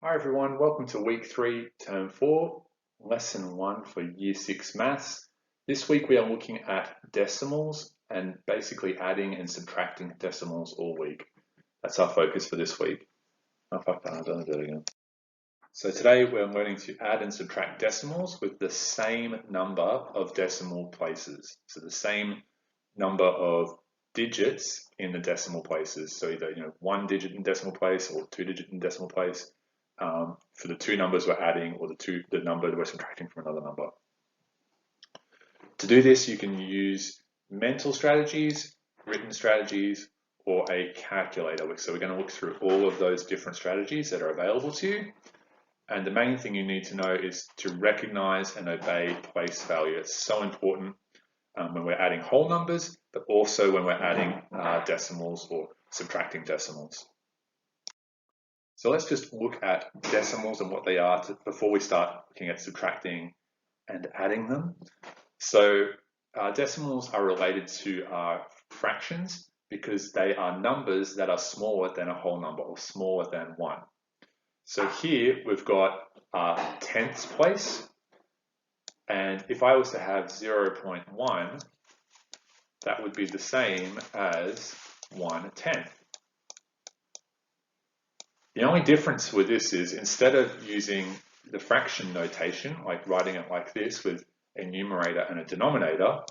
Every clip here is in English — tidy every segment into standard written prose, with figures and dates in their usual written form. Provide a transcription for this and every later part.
Hi everyone, welcome to week 3, term 4, lesson 1 for year 6 maths. This week we are looking at decimals and basically adding and subtracting decimals all week. That's our focus for this week. Oh fuck that, I've done it again. So today we're learning to add and subtract decimals with the same number of decimal places. So the same number of digits in the decimal places. So either 1 digit in decimal place or 2 digit in decimal place. For the two numbers we're adding or the number that we're subtracting from another number. To do this, you can use mental strategies, written strategies, or a calculator. So we're going to look through all of those different strategies that are available to you. And the main thing you need to know is to recognize and obey place value. It's so important when we're adding whole numbers, but also when we're adding decimals or subtracting decimals. So let's just look at decimals and what they are before we start looking at subtracting and adding them. So decimals are related to fractions because they are numbers that are smaller than a whole number or smaller than 1. So here we've got tenths place, and if I was to have 0.1, that would be the same as 1/10. The only difference with this is instead of using the fraction notation, like writing it like this with a numerator and a denominator,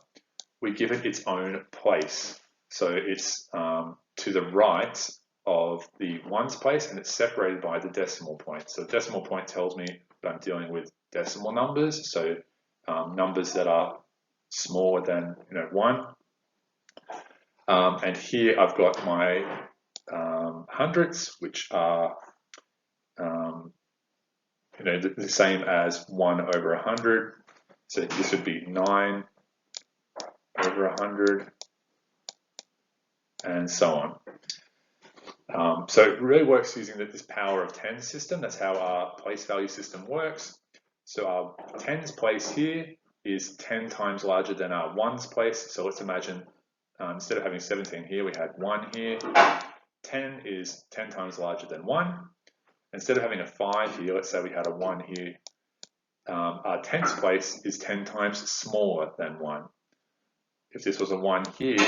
we give it its own place. So it's to the right of the ones place and it's separated by the decimal point. So the decimal point tells me that I'm dealing with decimal numbers, so numbers that are smaller than 1. And here I've got my hundredths, which are the same as 1 over 100. So this would be 9 over 100, and so on. So it really works using this power of 10 system. That's how our place value system works. So our tens place here is 10 times larger than our ones place. So let's imagine instead of having 17 here, we had 1 here. 10 is 10 times larger than 1. Instead of having a 5 here, let's say we had a 1 here. Our tens place is 10 times smaller than 1. If this was a 1 here,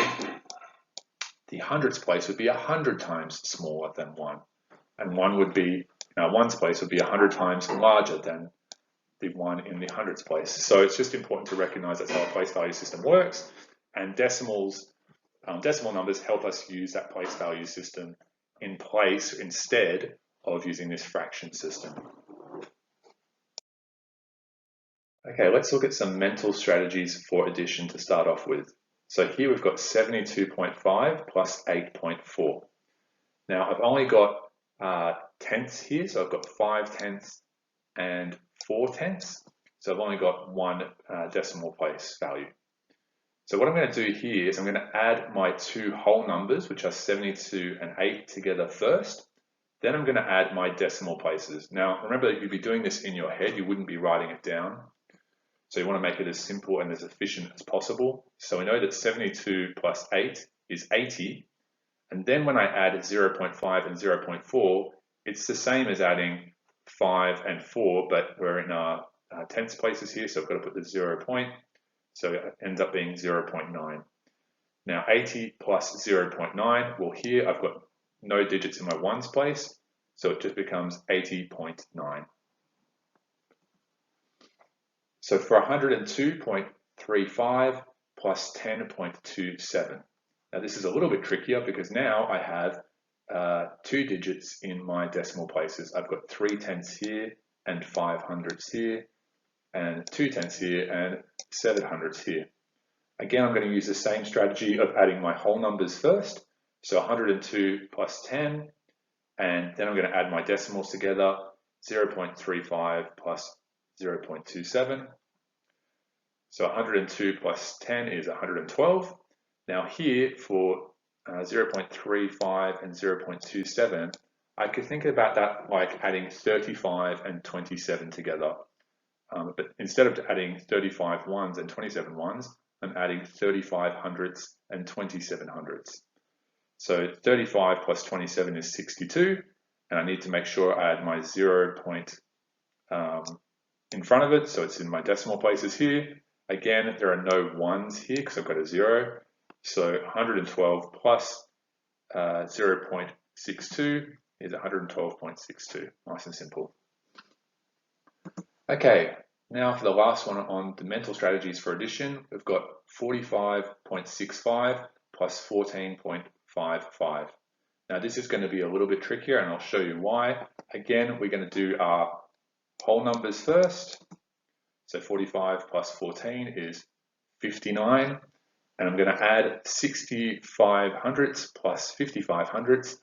the hundredths place would be 100 times smaller than 1. And 1 would be, ones place would be 100 times larger than the 1 in the hundredths place. So it's just important to recognize that's how a place value system works. And decimal numbers help us use that place value system in place instead of using this fraction system. Okay, let's look at some mental strategies for addition to start off with. So here we've got 72.5 plus 8.4. Now I've only got tenths here, so I've got 5 tenths and 4 tenths. So I've only got one decimal place value. So what I'm going to do here is I'm going to add my two whole numbers, which are 72 and 8 together first. Then I'm going to add my decimal places. Now remember, you'd be doing this in your head, you wouldn't be writing it down. So you want to make it as simple and as efficient as possible. So we know that 72 plus 8 is 80. And then when I add 0.5 and 0.4, it's the same as adding 5 and 4, but we're in our tenths places here, so I've got to put the 0 point. So it ends up being 0.9. Now 80 plus 0.9, well here I've got no digits in my ones place, so it just becomes 80.9. So for 102.35 plus 10.27. Now this is a little bit trickier because now I have 2 digits in my decimal places. I've got 3 tenths here and 5 hundredths here, and 2 tenths here and 7 hundredths here. Again, I'm going to use the same strategy of adding my whole numbers first. So 102 plus 10, and then I'm going to add my decimals together, 0.35 plus 0.27. So 102 plus 10 is 112. Now here for 0.35 and 0.27, I could think about that like adding 35 and 27 together. But instead of adding 35 ones and 27 ones, I'm adding 35 hundredths and 27 hundredths. So 35 plus 27 is 62, and I need to make sure I add my 0 point in front of it, so it's in my decimal places here. Again, there are no ones here because I've got a 0, so 112 plus 0.62 is 112.62, nice and simple. Okay, now for the last one on the mental strategies for addition, we've got 45.65 plus 14.55. Now this is going to be a little bit trickier and I'll show you why. Again, we're going to do our whole numbers first. So 45 plus 14 is 59. And I'm going to add 65 hundredths plus 55 hundredths.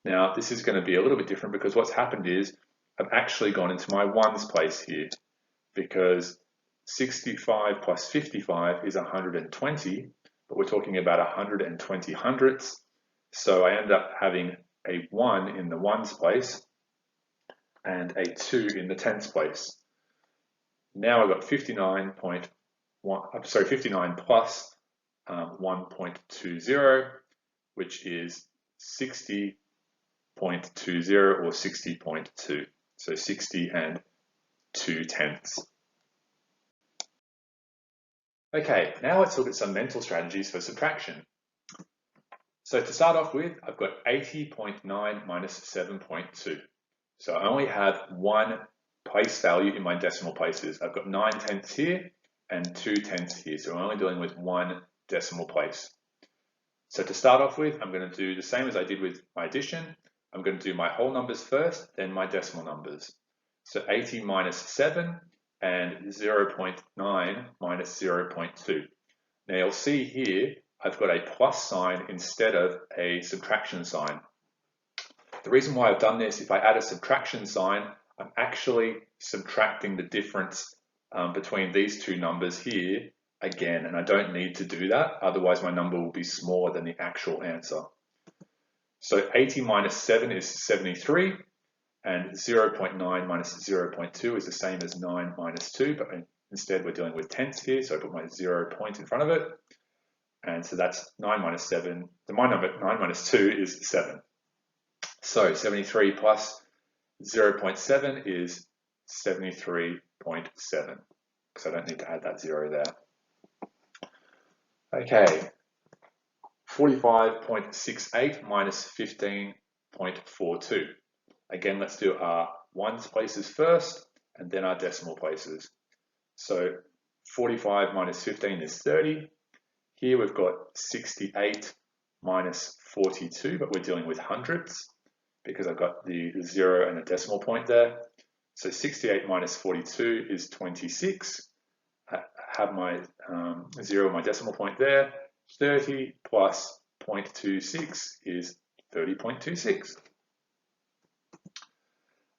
Now this is going to be a little bit different because what's happened is I've actually gone into my ones place here, because 65 plus 55 is 120, but we're talking about 120 hundredths. So I end up having a 1 in the ones place and a 2 in the tens place. Now I've got 59 plus 1.20, which is 60.20 or 60.2. So 60 and 2/10. Okay, now let's look at some mental strategies for subtraction. So to start off with, I've got 80.9 minus 7.2. So I only have one place value in my decimal places. I've got 9/10 here and 2/10 here. So I'm only dealing with one decimal place. So to start off with, I'm going to do the same as I did with my addition. I'm going to do my whole numbers first, then my decimal numbers. So 80 minus 7 and 0.9 minus 0.2. Now you'll see here, I've got a plus sign instead of a subtraction sign. The reason why I've done this, if I add a subtraction sign, I'm actually subtracting the difference between these two numbers here again, and I don't need to do that, otherwise my number will be smaller than the actual answer. So 80 minus 7 is 73, and 0.9 minus 0.2 is the same as 9 minus 2, but instead we're dealing with tenths here, so I put my 0 point in front of it, and so that's 9 minus 7. My number 9 minus 2 is 7. So 73 plus 0.7 is 73.7, because I don't need to add that 0 there. Okay, 45.68 minus 15.42. Again, let's do our ones places first and then our decimal places. So 45 minus 15 is 30. Here we've got 68 minus 42, but we're dealing with hundredths because I've got the 0 and a decimal point there. So 68 minus 42 is 26. I have my 0 and my decimal point there. 30 plus 0.26 is 30.26.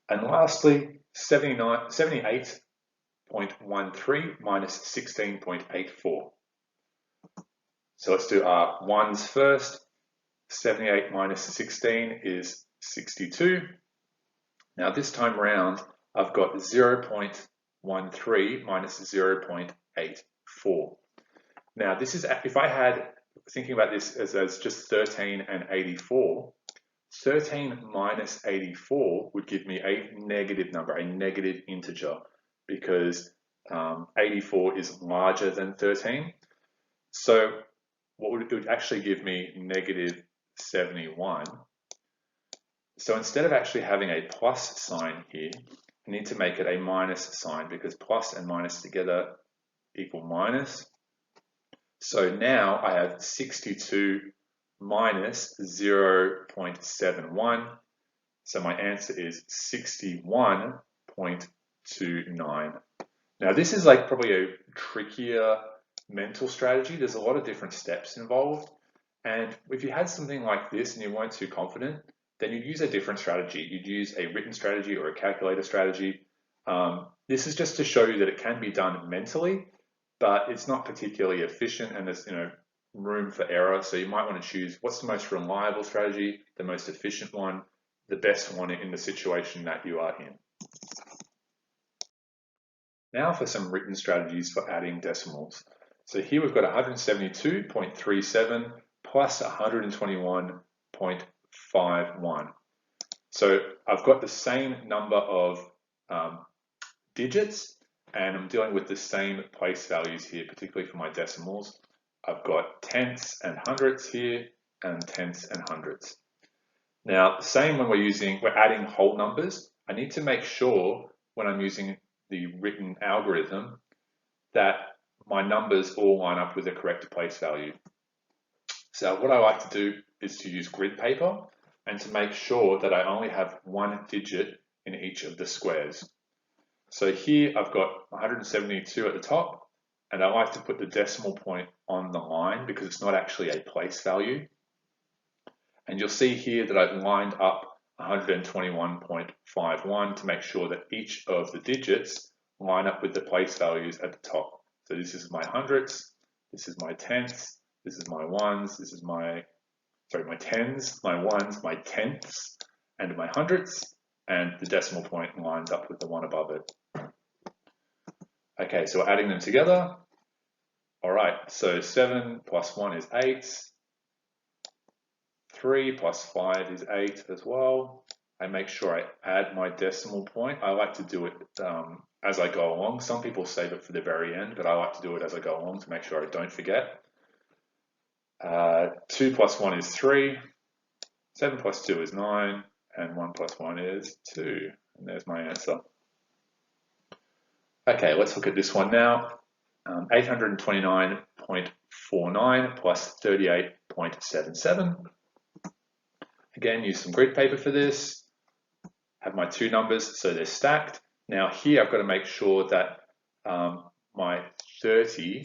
And lastly, 78.13 minus 16.84. So let's do our ones first. 78 minus 16 is 62. Now this time round, I've got 0.13 minus 0.84. Now this is, if I had, thinking about this as just 13 and 84, 13 minus 84 would give me a negative number, a negative integer, because 84 is larger than 13. So what would it would actually give me negative 71. So instead of actually having a plus sign here, I need to make it a minus sign, because plus and minus together equal minus. So now I have 62 minus 0.71. So my answer is 61.29. Now this is like probably a trickier mental strategy. There's a lot of different steps involved. And if you had something like this and you weren't too confident, then you'd use a different strategy. You'd use a written strategy or a calculator strategy. This is just to show you that it can be done mentally, but it's not particularly efficient, and there's room for error. So you might want to choose what's the most reliable strategy, the most efficient one, the best one in the situation that you are in. Now for some written strategies for adding decimals. So here we've got 172.37 plus 121.51. So I've got the same number of digits, and I'm dealing with the same place values here, particularly for my decimals. I've got tenths and hundredths here, and tenths and hundredths. Now, the same when we're adding whole numbers, I need to make sure when I'm using the written algorithm that my numbers all line up with the correct place value. So what I like to do is to use grid paper and to make sure that I only have one digit in each of the squares. So here I've got 172 at the top, and I like to put the decimal point on the line because it's not actually a place value. And you'll see here that I've lined up 121.51 to make sure that each of the digits line up with the place values at the top. So this is my hundredths, this is my tenths, this is my ones, this is my tens, my ones, my tenths, and my hundredths, and the decimal point lines up with the one above it. Okay, so we're adding them together. All right, so 7 plus 1 is 8. 3 plus 5 is 8 as well. I make sure I add my decimal point. I like to do it as I go along. Some people save it for the very end, but I like to do it as I go along to make sure I don't forget. 2 plus 1 is 3. 7 plus 2 is 9. And 1 plus 1 is 2. And there's my answer. Okay, let's look at this one now. 829.49 plus 38.77. Again, use some grid paper for this. Have my two numbers so they're stacked. Now here I've got to make sure that my 30,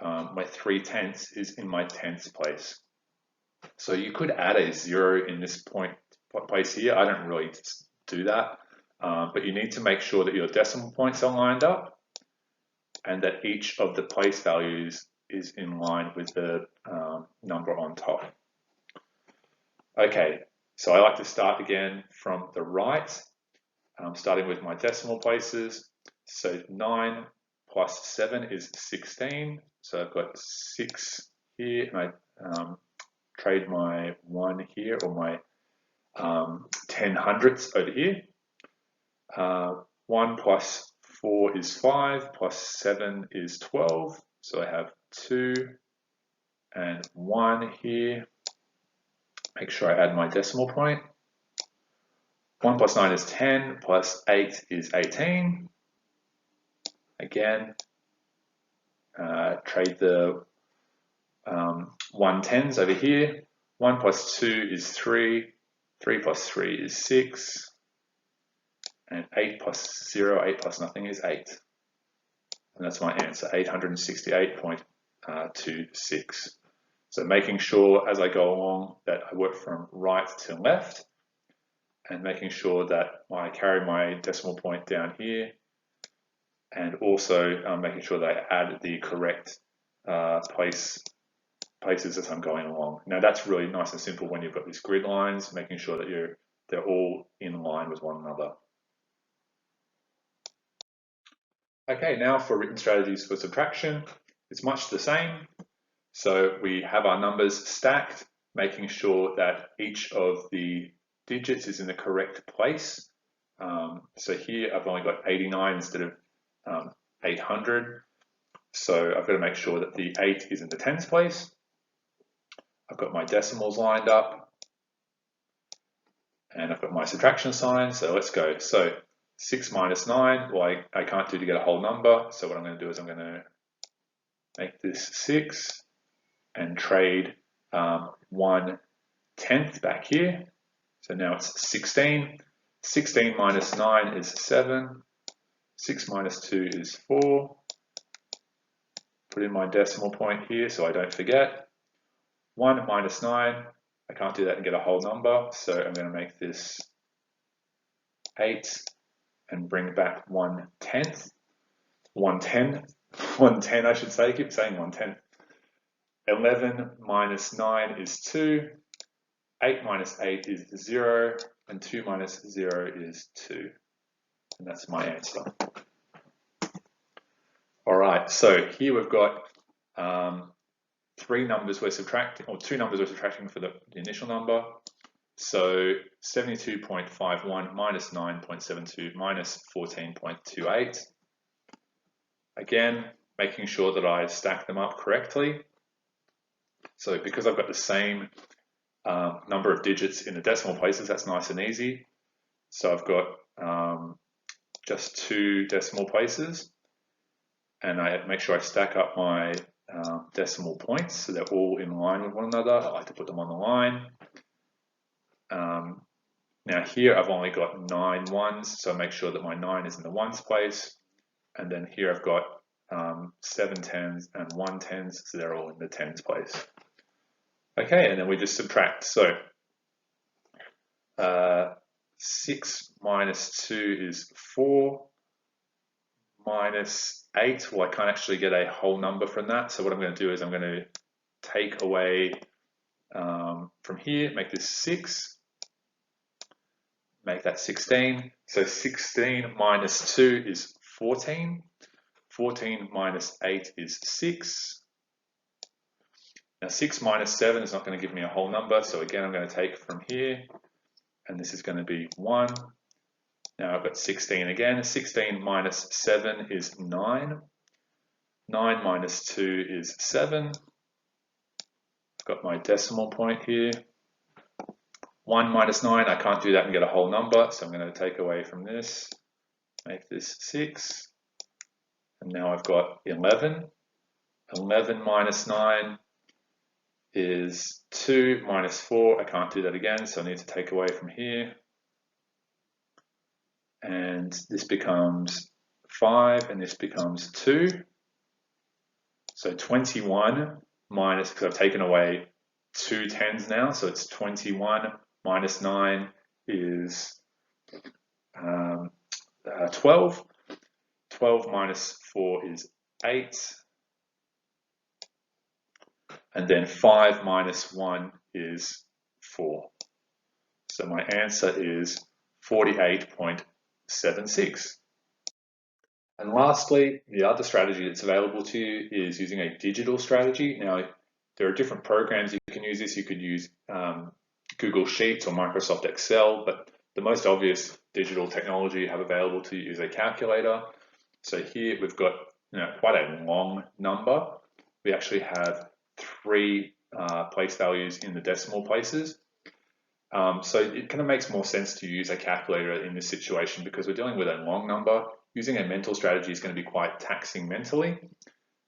my 3/10 is in my tenths place. So you could add a 0 in this place here. I don't really do that, but you need to make sure that your decimal points are lined up and that each of the place values is in line with the number on top. Okay, so I like to start again from the right, starting with my decimal places. So 9 plus 7 is 16. So I've got 6 here, and I trade my 1 here, or my 10 hundredths over here. 1 plus 4 is 5, plus 7 is 12. So I have 2 and 1 here. Make sure I add my decimal point. 1 plus 9 is 10, plus 8 is 18. Again, trade the 1/10s over here. 1 plus 2 is 3. 3 plus 3 is 6. And 8 plus 0, 8 plus nothing is 8. And that's my answer, 868.26. So making sure as I go along that I work from right to left, and making sure that I carry my decimal point down here, and also making sure that I add the correct places as I'm going along. Now that's really nice and simple when you've got these grid lines, making sure that they're all in line with one another. Okay, now for written strategies for subtraction, it's much the same. So we have our numbers stacked, making sure that each of the digits is in the correct place. So here I've only got 89 instead of 800. So I've got to make sure that the 8 is in the tens place. I've got my decimals lined up, and I've got my subtraction sign. So let's go. So 6 minus 9, well, I can't do to get a whole number. So what I'm going to do is I'm going to make this 6 and trade 1/10 back here. So now it's 16. 16 minus 9 is 7. 6 minus 2 is 4. Put in my decimal point here so I don't forget. 1 minus 9, I can't do that and get a whole number. So I'm going to make this 8 and bring back 1/10. 110 I should say, I keep saying 1/10. 11 minus 9 is 2. 8 minus 8 is 0. And 2 minus 0 is 2. And that's my answer. All right, so here we've got 3 numbers we're subtracting, or 2 numbers we're subtracting for the initial number. So 72.51 minus 9.72 minus 14.28. Again, making sure that I stack them up correctly. So because I've got the same number of digits in the decimal places, that's nice and easy. So I've got just 2 decimal places, and I make sure I stack up my decimal points so they're all in line with one another. I like to put them on the line. Now here I've only got 9 ones, so make sure that my 9 is in the ones place, and then here I've got 7 tens and 1 tens, so they're all in the tens place. Okay, and then we just subtract. So 6 minus 2 is 4, minus 8, well I can't actually get a whole number from that, so what I'm going to do is I'm going to take away from here, make this 6, make that 16, so 16 minus 2 is 14, 14 minus 8 is 6. Now 6 minus 7 is not going to give me a whole number, so again I'm going to take from here, and this is going to be 1. Now I've got 16 again. 16 minus 7 is 9. 9 minus 2 is 7. I've got my decimal point here. 1 minus 9, I can't do that and get a whole number, so I'm going to take away from this, make this 6. And now I've got 11. 11 minus 9 is 2, minus 4, I can't do that again, so I need to take away from here. And this becomes 5, and this becomes 2. So 21 minus, because I've taken away 2 tens now, so it's 21 minus 9 is 12. 12 minus 4 is 8. And then 5 minus 1 is 4. So my answer is 48.76. And lastly, the other strategy that's available to you is using a digital strategy. Now, there are different programs you can use this. You could use Google Sheets or Microsoft Excel, but the most obvious digital technology you have available to you is a calculator. So here we've got quite a long number. We actually have 3 place values in the decimal places. So it kind of makes more sense to use a calculator in this situation because we're dealing with a long number. Using a mental strategy is going to be quite taxing mentally.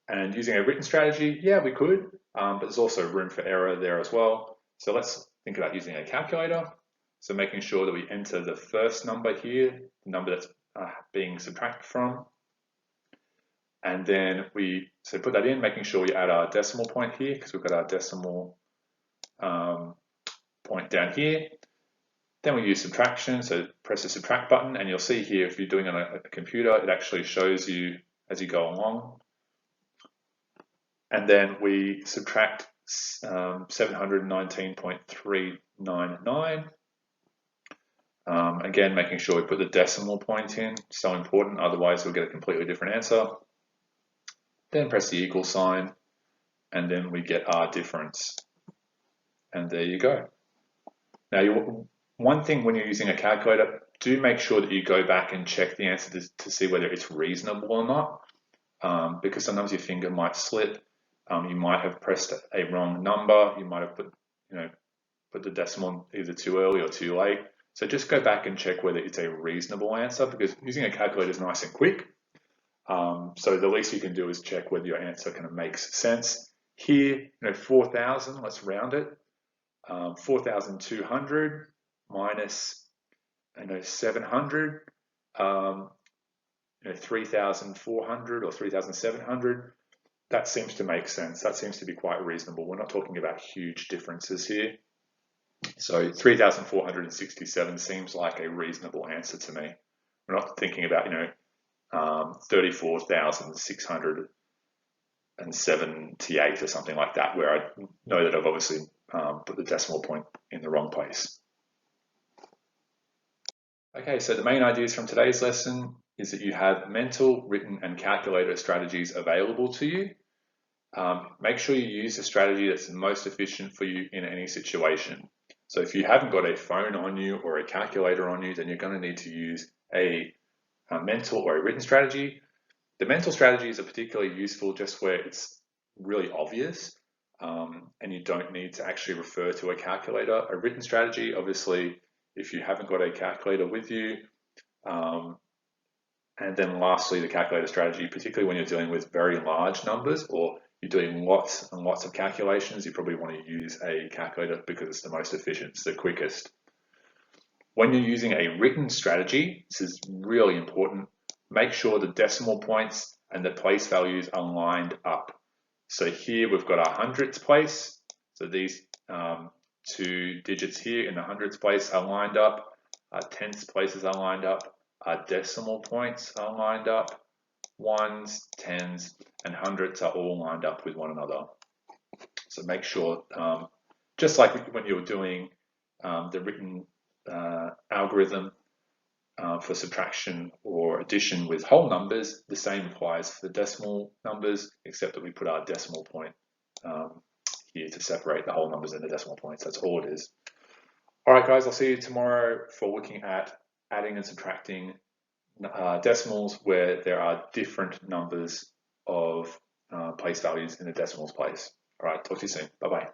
And using a written strategy, yeah, we could, but there's also room for error there as well. So let's think about using a calculator. So making sure that we enter the first number here, the number that's being subtracted from. And then we put that in, making sure we add our decimal point here because we've got our decimal point down here. Then we use subtraction, so press the subtract button, and you'll see here if you're doing it on a computer, it actually shows you as you go along. And then we subtract 719.399. Again, making sure we put the decimal point in, so important, otherwise we'll get a completely different answer. Then press the equal sign, and then we get our difference. And there you go. Now, one thing when you're using a calculator, do make sure that you go back and check the answer to see whether it's reasonable or not, because sometimes your finger might slip. You might have pressed a wrong number. You might have put the decimal either too early or too late. So just go back and check whether it's a reasonable answer, because using a calculator is nice and quick. So the least you can do is check whether your answer kind of makes sense. Here, 4,000, let's round it. 4,200 minus 700, 3,400 or 3,700. That seems to make sense. That seems to be quite reasonable. We're not talking about huge differences here. So 3,467 seems like a reasonable answer to me. We're not thinking about 34,678 or something like that, where I know that I've obviously put the decimal point in the wrong place. Okay, so the main ideas from today's lesson is that you have mental, written, and calculator strategies available to you. Make sure you use the strategy that's most efficient for you in any situation. So if you haven't got a phone on you or a calculator on you, then you're going to need to use a mental or a written strategy. The mental strategies are particularly useful just where it's really obvious and you don't need to actually refer to a calculator. A written strategy, obviously, if you haven't got a calculator with you, and then lastly, the calculator strategy, particularly when you're dealing with very large numbers or you're doing lots and lots of calculations, you probably want to use a calculator because it's the most efficient, it's the quickest. When you're using a written strategy, this is really important, make sure the decimal points and the place values are lined up. So here we've got our hundredths place. So these two digits here in the hundredths place are lined up. Our tenths places are lined up. Our decimal points are lined up. Ones, tens, and hundredths are all lined up with one another. So make sure, just like when you're doing the written algorithm for subtraction or addition with whole numbers, the same applies for the decimal numbers, except that we put our decimal point here to separate the whole numbers and the decimal points. That's all it is. All right, guys, I'll see you tomorrow for looking at adding and subtracting decimals where there are different numbers of place values in the decimals place. All right, talk to you soon. Bye-bye.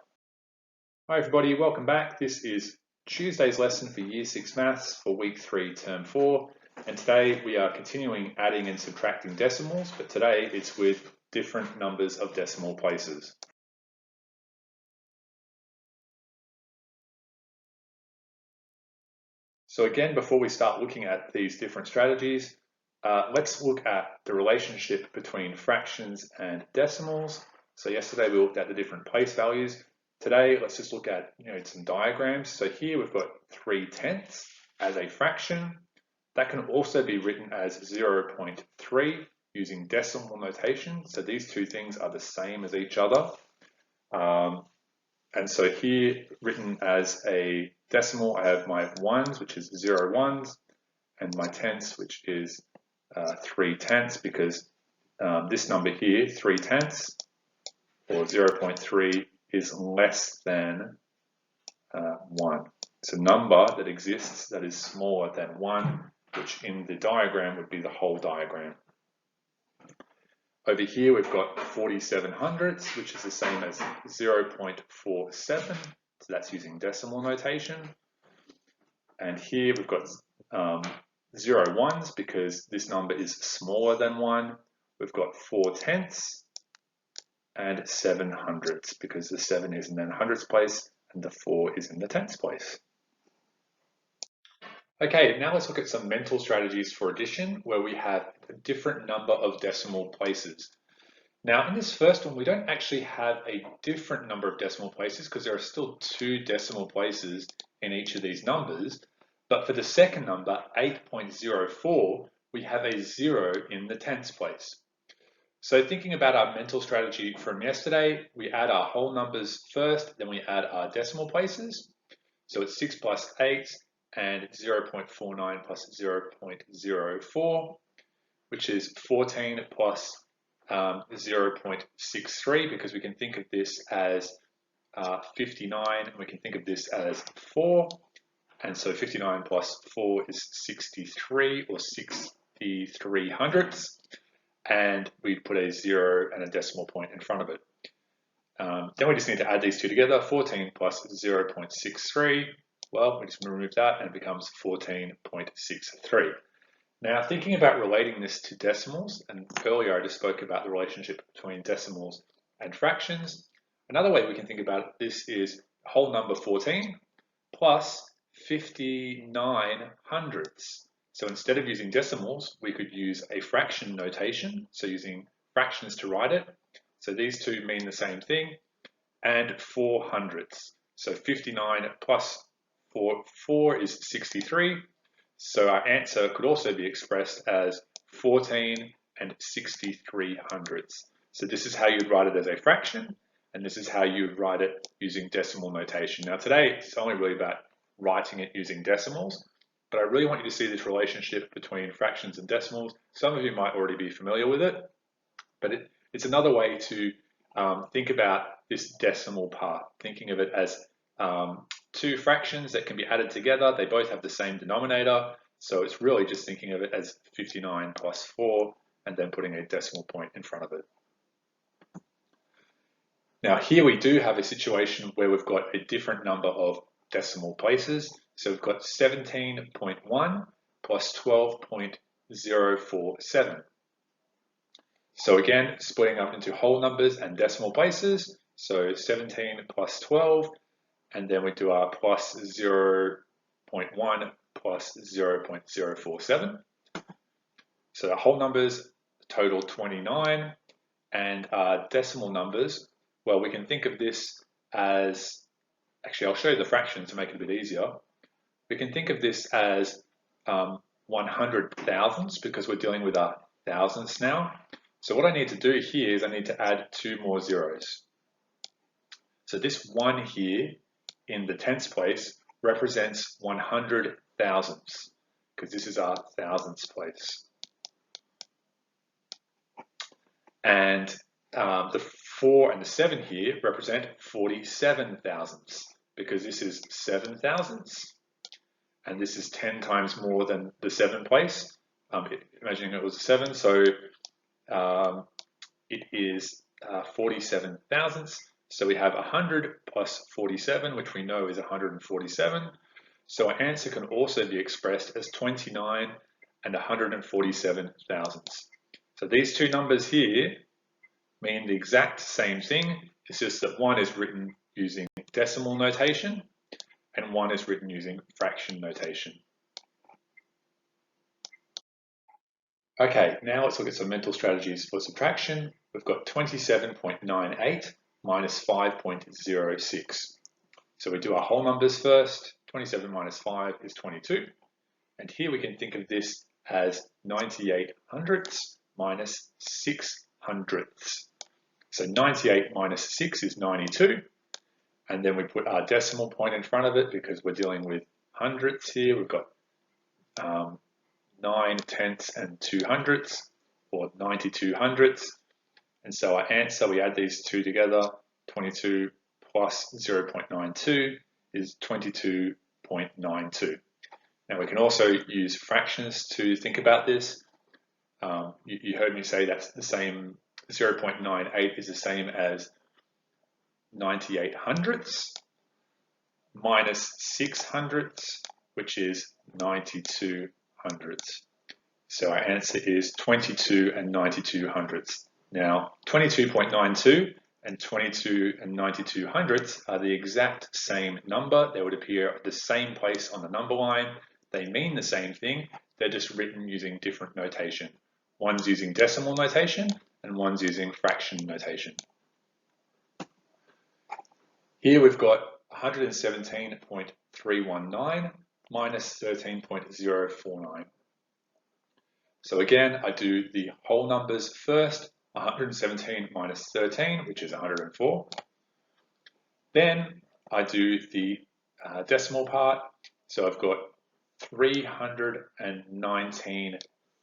Hi, everybody. Welcome back. This is Tuesday's lesson for Year 6 Maths for Week 3, Term 4. And today we are continuing adding and subtracting decimals, but today it's with different numbers of decimal places. So again, before we start looking at these different strategies, let's look at the relationship between fractions and decimals. So yesterday we looked at the different place values. Today, let's just look at some diagrams. So here we've got 3/10 as a fraction. That can also be written as 0.3 using decimal notation. So these two things are the same as each other. And so here, written as a decimal, I have my ones, which is 0 ones, and my tenths, which is 3/10, because this number here, 3/10, or 0.3, is less than 1. It's a number that exists that is smaller than 1, which in the diagram would be the whole diagram. Over here we've got 47 hundredths, which is the same as 0.47, so that's using decimal notation. And here we've got 0 ones because this number is smaller than 1. We've got 4/10 and 7 hundredths because the 7 is in the hundredths place and the 4 is in the tenths place. Okay, now let's look at some mental strategies for addition where we have a different number of decimal places. Now in this first one, we don't actually have a different number of decimal places because there are still 2 decimal places in each of these numbers. But for the second number, 8.04, we have a 0 in the tenths place. So thinking about our mental strategy from yesterday, we add our whole numbers first, then we add our decimal places. So it's 6 plus 8 and 0.49 plus 0.04, which is 14 plus 0.63, because we can think of this as 59, and we can think of this as 4. And so 59 plus 4 is 63, or 63 hundredths. And we put a 0 and a decimal point in front of it. Then we just need to add these two together. 14 plus 0.63, well, we just remove that and it becomes 14.63. Now, thinking about relating this to decimals, and earlier I just spoke about the relationship between decimals and fractions. Another way we can think about this is whole number 14 plus 59 hundredths. So instead of using decimals, we could use a fraction notation, so using fractions to write it. So these two mean the same thing, and 4 hundredths. So 59 plus 4 is 63. So our answer could also be expressed as 14 and 63 hundredths. So this is how you'd write it as a fraction, and this is how you would write it using decimal notation. Now today, it's only really about writing it using decimals, but I really want you to see this relationship between fractions and decimals. Some of you might already be familiar with it, but it's another way to think about this decimal part, thinking of it as two fractions that can be added together. They both have the same denominator. So it's really just thinking of it as 59 plus 4 and then putting a decimal point in front of it. Now here we do have a situation where we've got a different number of decimal places. So we've got 17.1 plus 12.047. So again, splitting up into whole numbers and decimal places. So 17 plus 12, and then we do our plus 0.1 plus 0.047. So the whole numbers total 29, and our decimal numbers, well, we can think of this as, actually I'll show you the fraction to make it a bit easier. We can think of this as 100 thousandths because we're dealing with our thousandths now. So what I need to do here is I need to add two more zeros. So this 1 here in the tens place represents 100 thousandths because this is our thousandths place. And the 4 and the 7 here represent 47 thousandths because this is 7 thousandths and this is 10 times more than the 7 place. Imagining it was a 7, so it is 47 thousandths. So we have 100 plus 47, which we know is 147. So our answer can also be expressed as 29 and 147 thousandths. So these two numbers here mean the exact same thing. It's just that one is written using decimal notation and one is written using fraction notation. Okay, now let's look at some mental strategies for subtraction. We've got 27.98 minus 5.06. So we do our whole numbers first. 27 minus 5 is 22. And here we can think of this as 98 hundredths minus 6 hundredths. So 98 minus 6 is 92. And then we put our decimal point in front of it because we're dealing with hundredths here. We've got 9 tenths and 2 hundredths, or 92 hundredths. And so our answer, we add these two together, 22 plus 0.92 is 22.92. Now we can also use fractions to think about this. You heard me say that's the same, 0.98 is the same as 98 hundredths minus 6 hundredths, which is 92 hundredths. So our answer is 22 and 92 hundredths. Now 22.92 and 22 and 92 hundredths are the exact same number. They would appear at the same place on the number line. They mean the same thing. They're just written using different notation. One's using decimal notation and one's using fraction notation. Here we've got 117.319 minus 13.049. So again, I do the whole numbers first, 117 minus 13, which is 104. Then I do the decimal part. So I've got 319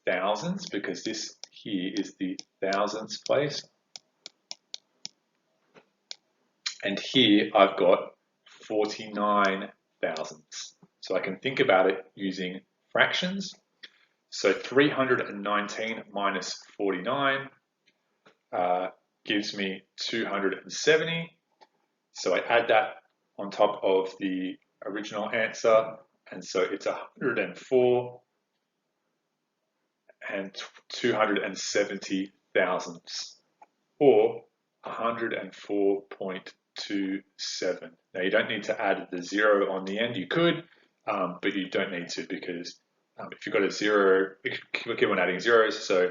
thousandths because this here is the thousandths place. And here I've got 49 thousandths. So I can think about it using fractions. So 319 minus 49 gives me 270. So I add that on top of the original answer, and so it's 104 and 270 thousandths, or 104.27. Now you don't need to add the 0 on the end. You could, but you don't need to, because if you've got a 0, we keep on adding zeros. So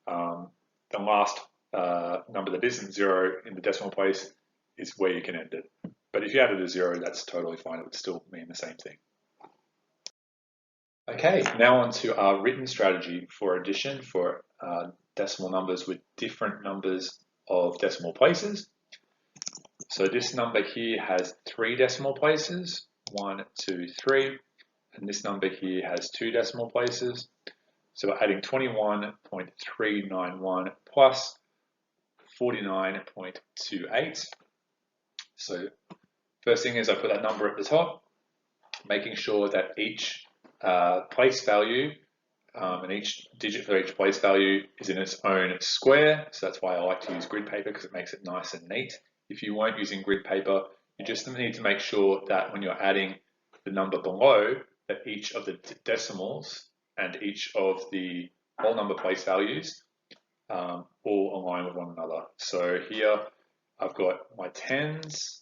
the last number that isn't 0 in the decimal place is where you can end it. But if you added a 0, that's totally fine. It would still mean the same thing. Okay, now on to our written strategy for addition for decimal numbers with different numbers of decimal places. So this number here has 3 decimal places, 1, 2, 3, and this number here has 2 decimal places. So we're adding 21.391 plus 49.28. So First thing is I put that number at the top, making sure that each place value and each digit for each place value is in its own square. So that's why I like to use grid paper, because it makes it nice and neat. If you weren't using grid paper, you just need to make sure that when you're adding the number below, that each of the decimals and each of the whole number place values all align with one another. So here I've got my tens,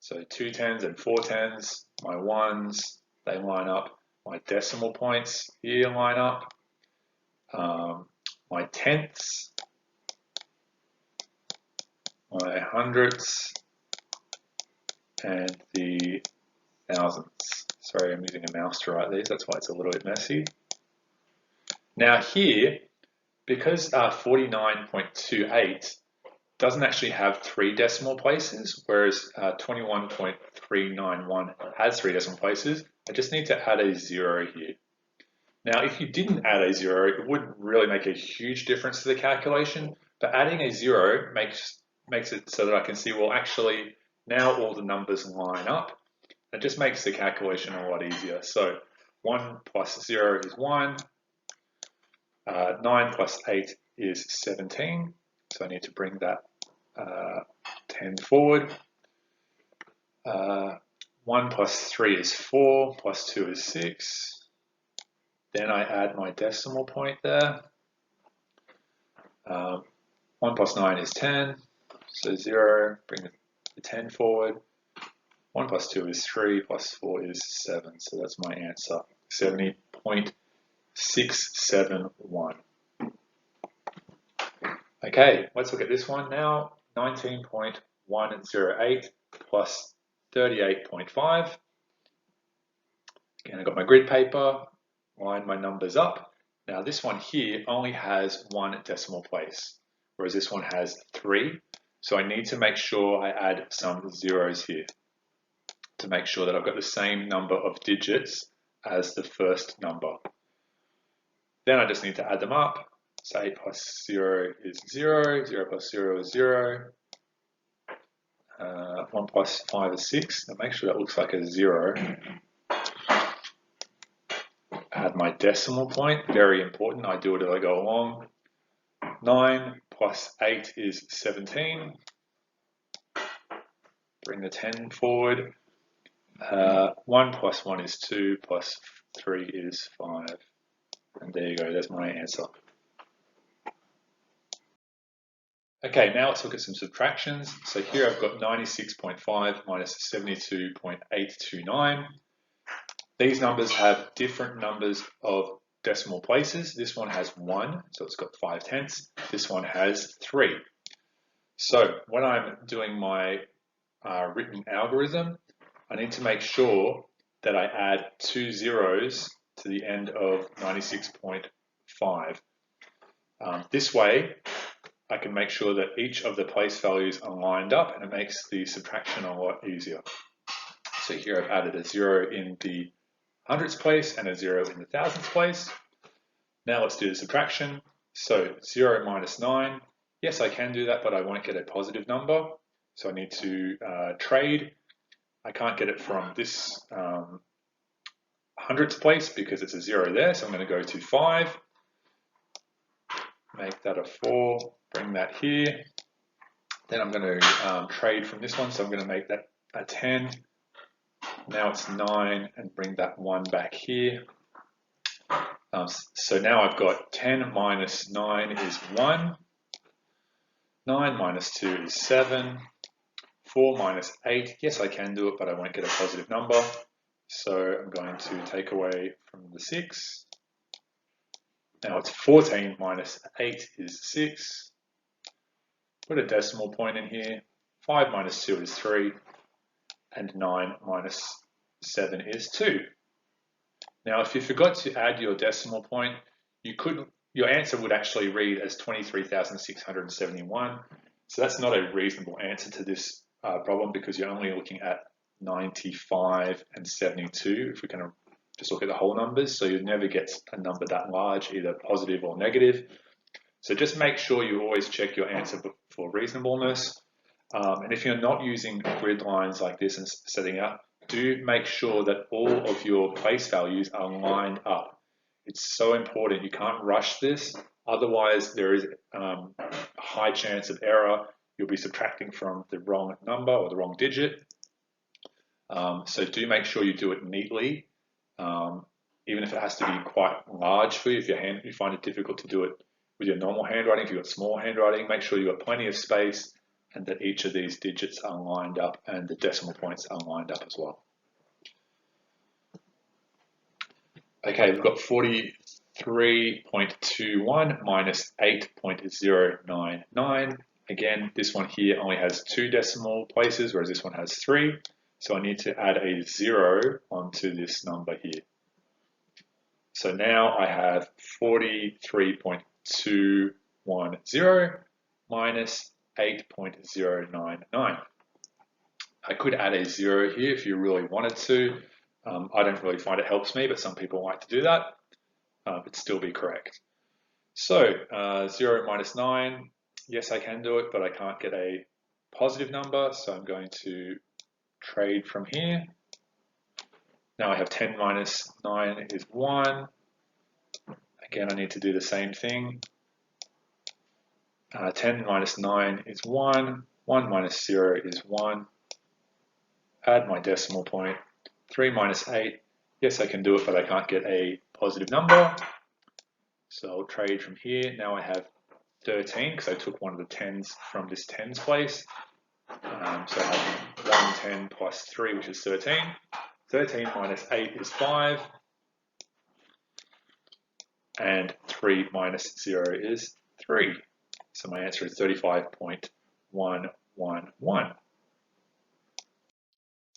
so 2 tens and 4 tens, my ones, they line up. My decimal points here line up. My tenths, my hundredths, and the thousandths. Sorry, I'm using a mouse to write these, that's why it's a little bit messy. Now here, because 49.28 doesn't actually have 3 decimal places, whereas 21.391 has 3 decimal places, I just need to add a 0 here. Now, if you didn't add a 0, it wouldn't really make a huge difference to the calculation, but adding a 0 makes it so that I can see, well, actually, now all the numbers line up. It just makes the calculation a lot easier. So 1 plus 0 is 1, 9 plus 8 is 17, so I need to bring that 10 forward. 1 plus 3 is 4, plus 2 is 6. Then I add my decimal point there. 1 plus 9 is 10, so 0, bring the 10 forward. 1 plus 2 is 3, plus 4 is 7, so that's my answer, 70.671. Okay, let's look at this one now. 19.108 plus 38.5. Again, I've got my grid paper, line my numbers up. Now this one here only has 1 decimal place, whereas this one has 3. So I need to make sure I add some zeros here to make sure that I've got the same number of digits as the first number. Then I just need to add them up. So 8 plus 0 is 0, 0 plus 0 is 0, 1 plus 5 is 6. Now make sure that looks like a 0. Add my decimal point, very important, I do it as I go along. 9 plus 8 is 17. Bring the 10 forward. 1 plus 1 is 2, plus 3 is 5. And there you go, there's my answer. Okay, now let's look at some subtractions. So here I've got 96.5 minus 72.829. These numbers have different numbers of decimal places. This one has 1, so it's got 5 tenths. This one has 3. So when I'm doing my written algorithm, I need to make sure that I add 2 zeros to the end of 96.5. This way, I can make sure that each of the place values are lined up, and it makes the subtraction a lot easier. So here I've added a 0 in the hundredths place and a 0 in the thousandths place. Now let's do the subtraction. So 0 minus 9. Yes, I can do that, but I won't get a positive number. So I need to trade. I can't get it from this hundredths place because it's a 0 there. So I'm going to go to 5. Make that a 4. Bring that here. Then I'm going to trade from this one. So I'm going to make that a 10. Now it's 9 and bring that 1 back here. So now I've got 10 minus 9 is 1. 9 minus 2 is 7. 4 minus 8, yes I can do it, but I won't get a positive number. So I'm going to take away from the 6. Now it's 14 minus 8 is 6. Put a decimal point in here. 5 minus 2 is 3. And 9 minus 7 is 2. Now if you forgot to add your decimal point, your answer would actually read as 23,671. So that's not a reasonable answer to this problem, because you're only looking at 95 and 72 if we're going to just look at the whole numbers. So you'll never get a number that large, either positive or negative. So just make sure you always check your answer for reasonableness. And if you're not using grid lines like this and setting up, do make sure that all of your place values are lined up. It's so important. You can't rush this. Otherwise, there is a high chance of error. You'll be subtracting from the wrong number or the wrong digit. So do make sure you do it neatly, even if it has to be quite large for you. If you find it difficult to do it with your normal handwriting, if you've got small handwriting, make sure you've got plenty of space and that each of these digits are lined up and the decimal points are lined up as well. Okay, we've got 43.21 minus 8.099. Again, this one here only has 2 decimal places, whereas this one has 3. So I need to add a 0 onto this number here. So now I have 43.210 minus 8.099. I could add a 0 here if you really wanted to. I don't really find it helps me, but some people like to do that. It'd still be correct. So 0 minus 9, yes, I can do it, but I can't get a positive number, so I'm going to trade from here. Now I have 10 minus 9 is 1. Again, I need to do the same thing. 10 minus 9 is 1. 1 minus 0 is 1. Add my decimal point. 3 minus 8. Yes, I can do it, but I can't get a positive number. So I'll trade from here. Now I have 13 because I took one of the 10s from this 10s place. So I have 1 10 plus 3, which is 13. 13 minus 8 is 5. And 3 minus 0 is 3. So my answer is 35.111.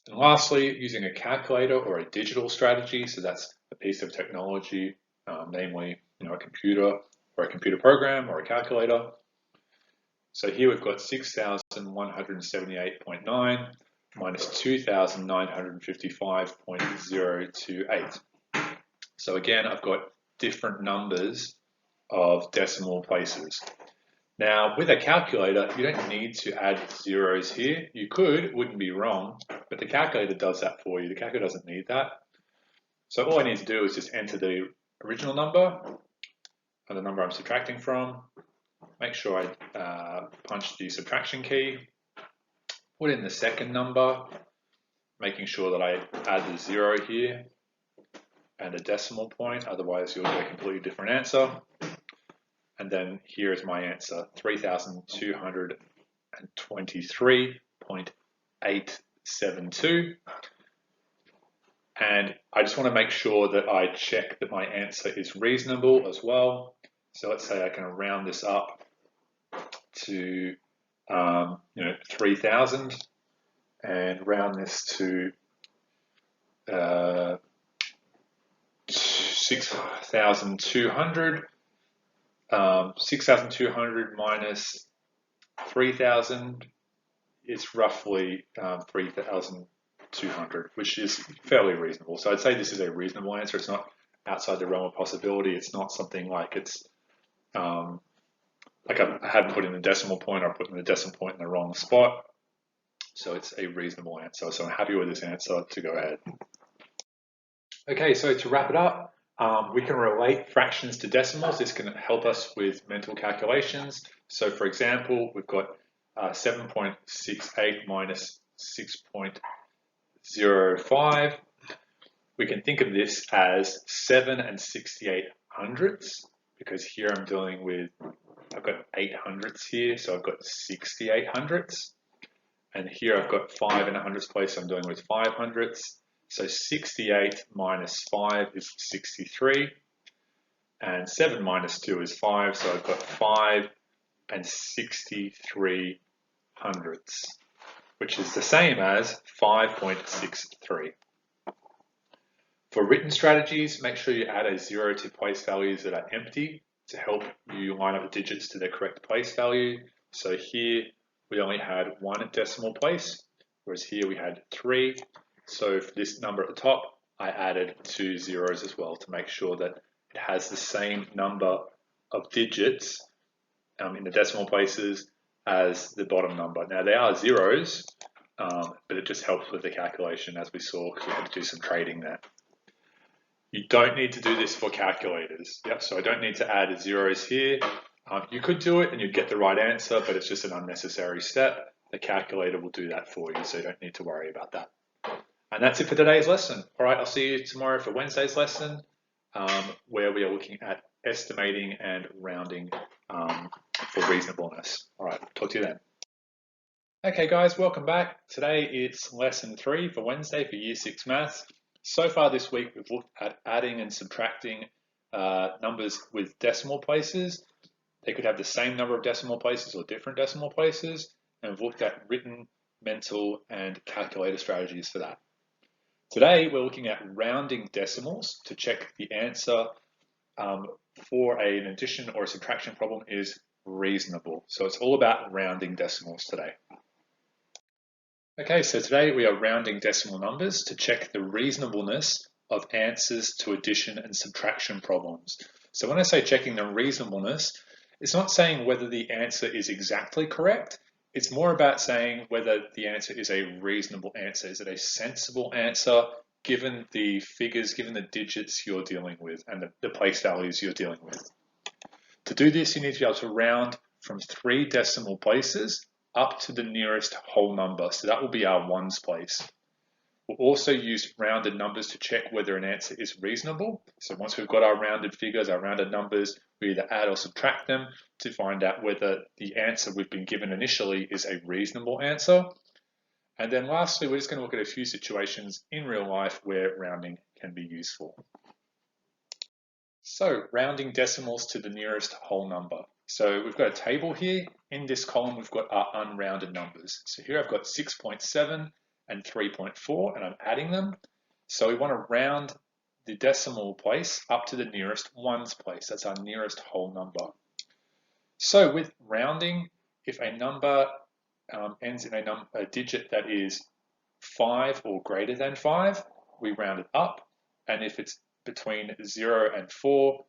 And lastly, using a calculator or a digital strategy, so that's a piece of technology, namely a computer or a computer program or a calculator. So here we've got 6,178.9 minus 2,955.028. So again, I've got different numbers of decimal places. Now, with a calculator, you don't need to add zeros here. You could, it wouldn't be wrong, but the calculator does that for you. The calculator doesn't need that. So all I need to do is just enter the original number and the number I'm subtracting from. Make sure I punch the subtraction key, put in the second number, making sure that I add the 0 here and a decimal point, otherwise you'll get a completely different answer. And then here is my answer, 3,223.872. And I just want to make sure that I check that my answer is reasonable as well. So let's say I can round this up to 3,000 and round this to 6,200. 6,200 minus 3,000 is roughly 3,200, which is fairly reasonable. So I'd say this is a reasonable answer. It's not outside the realm of possibility. It's not something like it's like I hadn't put in the decimal point or put in the decimal point in the wrong spot. So it's a reasonable answer. So I'm happy with this answer to go ahead. Okay, so to wrap it up, we can relate fractions to decimals. This can help us with mental calculations. So for example, we've got 7.68 minus 6.05. We can think of this as 7 and 68 hundredths, because here I'm dealing with, I've got 8 hundredths here, so I've got 68 hundredths. And here I've got 5 in a hundredths place, so I'm dealing with 5 hundredths. So 68 minus 5 is 63, and 7 minus 2 is 5, so I've got 5 and 63 hundredths, which is the same as 5.63. For written strategies, make sure you add a 0 to place values that are empty to help you line up the digits to their correct place value. So here we only had 1 decimal place, whereas here we had 3. So for this number at the top, I added 2 zeros as well to make sure that it has the same number of digits in the decimal places as the bottom number. Now they are zeros, but it just helps with the calculation as we saw because we had to do some trading there. You don't need to do this for calculators. Yep, so I don't need to add zeros here. You could do it and you'd get the right answer, but it's just an unnecessary step. The calculator will do that for you, so you don't need to worry about that. And that's it for today's lesson. All right, I'll see you tomorrow for Wednesday's lesson, where we are looking at estimating and rounding for reasonableness. All right, talk to you then. Okay guys, welcome back. Today it's lesson 3 for Wednesday for Year 6 Maths. So far this week we've looked at adding and subtracting numbers with decimal places. They could have the same number of decimal places or different decimal places, and we've looked at written, mental, and calculator strategies for that. Today we're looking at rounding decimals to check the answer for an addition or a subtraction problem is reasonable. So it's all about rounding decimals today. Okay, so today we are rounding decimal numbers to check the reasonableness of answers to addition and subtraction problems. So when I say checking the reasonableness, it's not saying whether the answer is exactly correct. It's more about saying whether the answer is a reasonable answer. Is it a sensible answer given the figures, given the digits you're dealing with and the place values you're dealing with? To do this, you need to be able to round from 3 decimal places up to the nearest whole number. So that will be our ones place. We'll also use rounded numbers to check whether an answer is reasonable. So once we've got our rounded figures, our rounded numbers, we either add or subtract them to find out whether the answer we've been given initially is a reasonable answer. And then lastly, we're just going to look at a few situations in real life where rounding can be useful. So rounding decimals to the nearest whole number. So we've got a table here. In this column, we've got our unrounded numbers. So here I've got 6.7 and 3.4, and I'm adding them. So we want to round the decimal place up to the nearest ones place. That's our nearest whole number. So with rounding, if a number ends in a digit that is 5 or greater than 5, we round it up. And if it's between 0 and 4,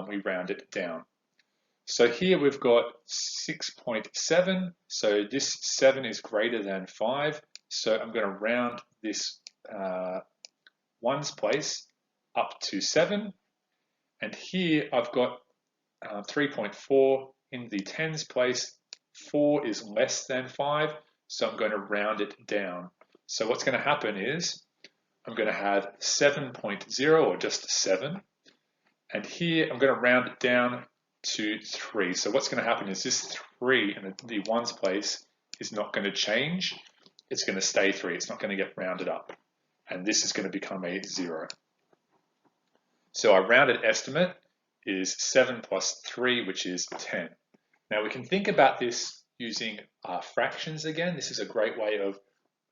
we round it down. So here we've got 6.7. So this 7 is greater than 5. So I'm going to round this ones place up to 7. And here I've got 3.4 in the tens place. 4 is less than 5. So I'm going to round it down. So what's going to happen is I'm going to have 7.0 or just 7. And here I'm going to round it down to 3. So what's going to happen is this 3 in the ones place is not going to change. It's going to stay 3. It's not going to get rounded up. And this is going to become a 0. So our rounded estimate is 7 plus 3, which is 10. Now we can think about this using fractions again. This is a great way of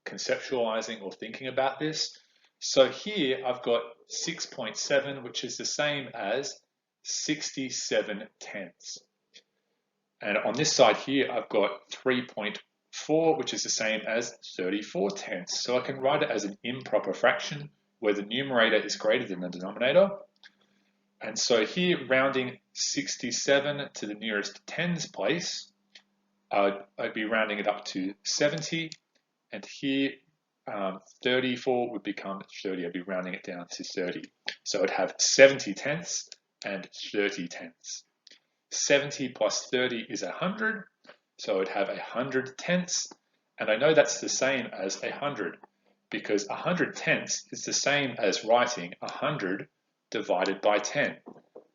conceptualizing or thinking about this. So here I've got 6.7, which is the same as 67 tenths. And on this side here, I've got 3.4, which is the same as 34 tenths. So I can write it as an improper fraction where the numerator is greater than the denominator. And so here, rounding 67 to the nearest tens place, I'd be rounding it up to 70. And here, 34 would become 30. I'd be rounding it down to 30. So I'd have 70 tenths and 30 tenths. 70 plus 30 is 100. So I'd have 100 tenths. And I know that's the same as 100 because 100 tenths is the same as writing 100 divided by 10.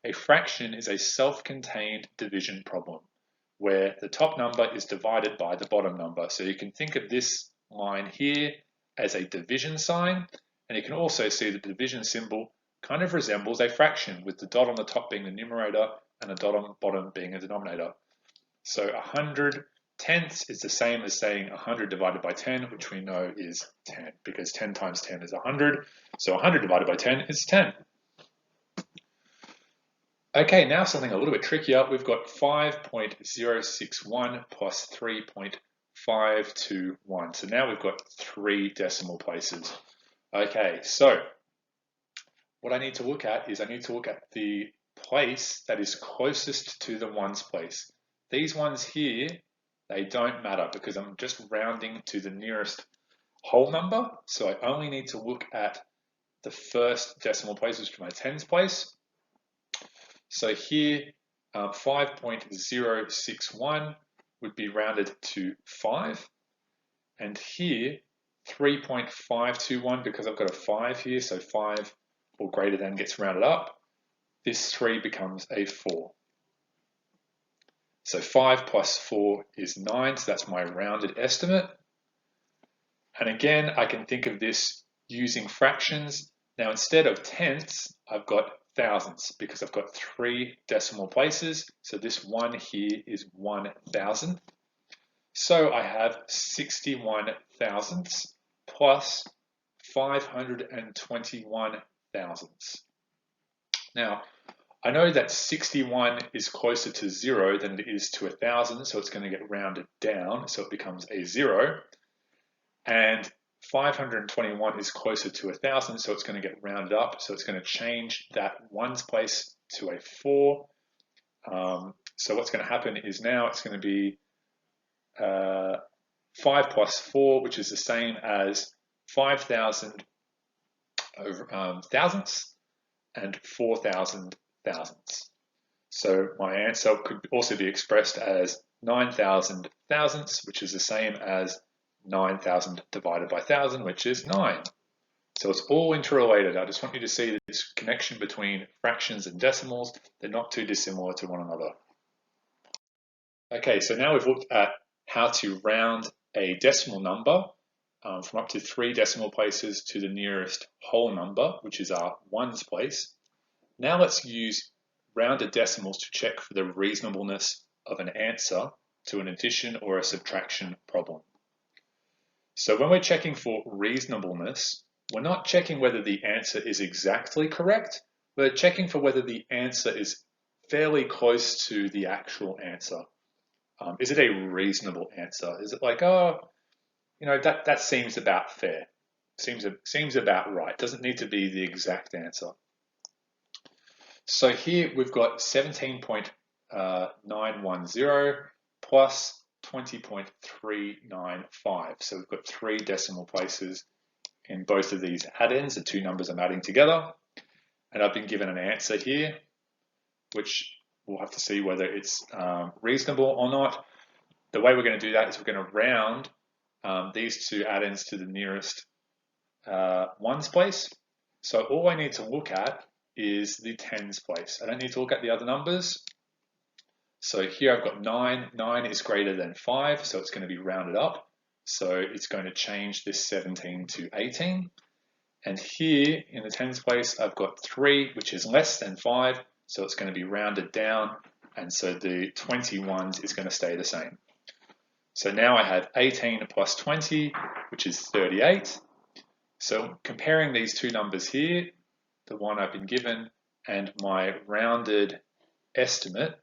A fraction is a self-contained division problem where the top number is divided by the bottom number. So you can think of this line here as a division sign, and you can also see the division symbol kind of resembles a fraction with the dot on the top being the numerator and the dot on the bottom being a denominator. So 100 tenths is the same as saying 100 divided by 10, which we know is 10 because 10 times 10 is 100. So 100 divided by 10 is 10. Okay, now something a little bit trickier. We've got 5.061 plus 3.521. So now we've got 3 decimal places. Okay, so what I need to look at is I need to look at the place that is closest to the ones place. These ones here they don't matter because I'm just rounding to the nearest whole number. So I only need to look at the first decimal place, which is my tens place. So here, 5.061 would be rounded to 5. And here, 3.521, because I've got a 5 here, so 5 or greater than gets rounded up. This 3 becomes a 4. So 5 plus 4 is 9, so that's my rounded estimate. And again, I can think of this using fractions. Now, instead of tenths, I've got thousandths because I've got 3 decimal places. So this 1 here is 1,000th. So I have 61 thousandths plus 521 thousandths. Now, I know that 61 is closer to 0 than it is to 1,000, so it's going to get rounded down, so it becomes a 0. And 521 is closer to 1,000, so it's going to get rounded up, so it's going to change that ones place to a 4. So what's going to happen is now it's going to be 5 plus 4, which is the same as 5,000 over thousandths and 4,000 thousandths. So my answer could also be expressed as 9,000 thousandths, which is the same as 9,000 divided by 1,000, which is 9. So it's all interrelated. I just want you to see this connection between fractions and decimals. They're not too dissimilar to one another. Okay, so now we've looked at how to round a decimal number from up to 3 decimal places to the nearest whole number, which is our ones place. Now let's use rounded decimals to check for the reasonableness of an answer to an addition or a subtraction problem. So when we're checking for reasonableness, we're not checking whether the answer is exactly correct, we're checking for whether the answer is fairly close to the actual answer. Is it a reasonable answer? Is it like, oh, you know, that seems about fair, seems about right, doesn't need to be the exact answer. So here we've got 17.910 plus 20.395. So we've got 3 decimal places in both of these add-ins, the 2 numbers I'm adding together. And I've been given an answer here, which we'll have to see whether it's reasonable or not. The way we're going to do that is we're going to round these 2 add-ins to the nearest ones place. So all I need to look at is the tens place. I don't need to look at the other numbers. So here I've got 9. 9 is greater than 5, so it's going to be rounded up. So it's going to change this 17 to 18. And here in the tens place, I've got 3, which is less than 5, so it's going to be rounded down. And so the 21s is going to stay the same. So now I have 18 plus 20, which is 38. So comparing these 2 numbers here, the one I've been given and my rounded estimate,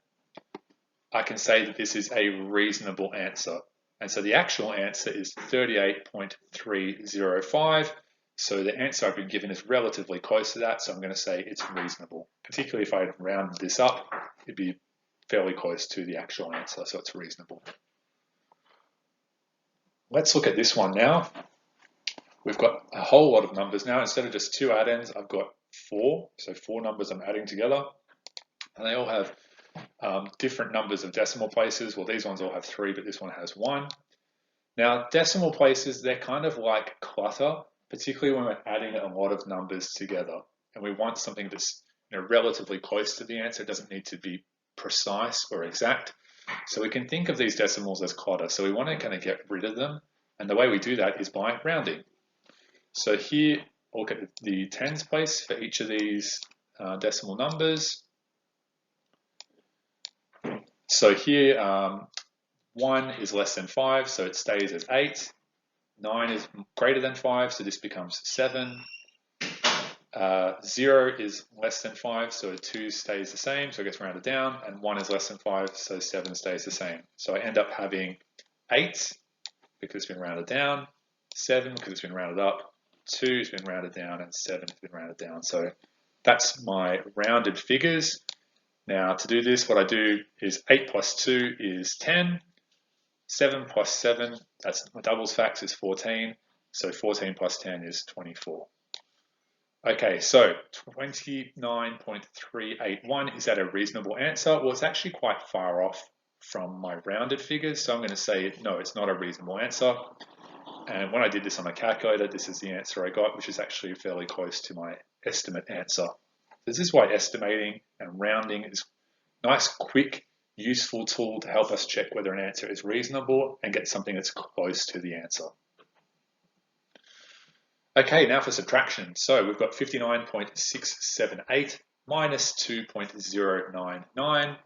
I can say that this is a reasonable answer. And so the actual answer is 38.305. So the answer I've been given is relatively close to that, so I'm going to say it's reasonable. Particularly if I rounded this up, it'd be fairly close to the actual answer, so it's reasonable. Let's look at this one now. We've got a whole lot of numbers now. Instead of just 2 add-ins, I've got 4. So 4 numbers I'm adding together. And they all have different numbers of decimal places. Well, these ones all have 3, but this one has 1. Now, decimal places, they're kind of like clutter, particularly when we're adding a lot of numbers together. And we want something that's relatively close to the answer. It doesn't need to be precise or exact. So we can think of these decimals as clutter. So we want to kind of get rid of them. And the way we do that is by rounding. So here, I'll look at the tens place for each of these decimal numbers. So here, 1 is less than 5, so it stays as 8. 9 is greater than 5, so this becomes 7. 0 is less than 5, so 2 stays the same, so it gets rounded down. And 1 is less than 5, so 7 stays the same. So I end up having 8 because it's been rounded down, 7 because it's been rounded up, 2 has been rounded down, and 7 has been rounded down. So that's my rounded figures. Now to do this, what I do is 8 plus 2 is 10. 7 plus 7, that's my doubles facts, is 14. So 14 plus 10 is 24. Okay, so 29.381, is that a reasonable answer? Well, it's actually quite far off from my rounded figures, so I'm going to say no, it's not a reasonable answer. And when I did this on my calculator, this is the answer I got, which is actually fairly close to my estimate answer. This is why estimating and rounding is a nice, quick, useful tool to help us check whether an answer is reasonable and get something that's close to the answer. Okay, now for subtraction. So we've got 59.678 minus 2.099.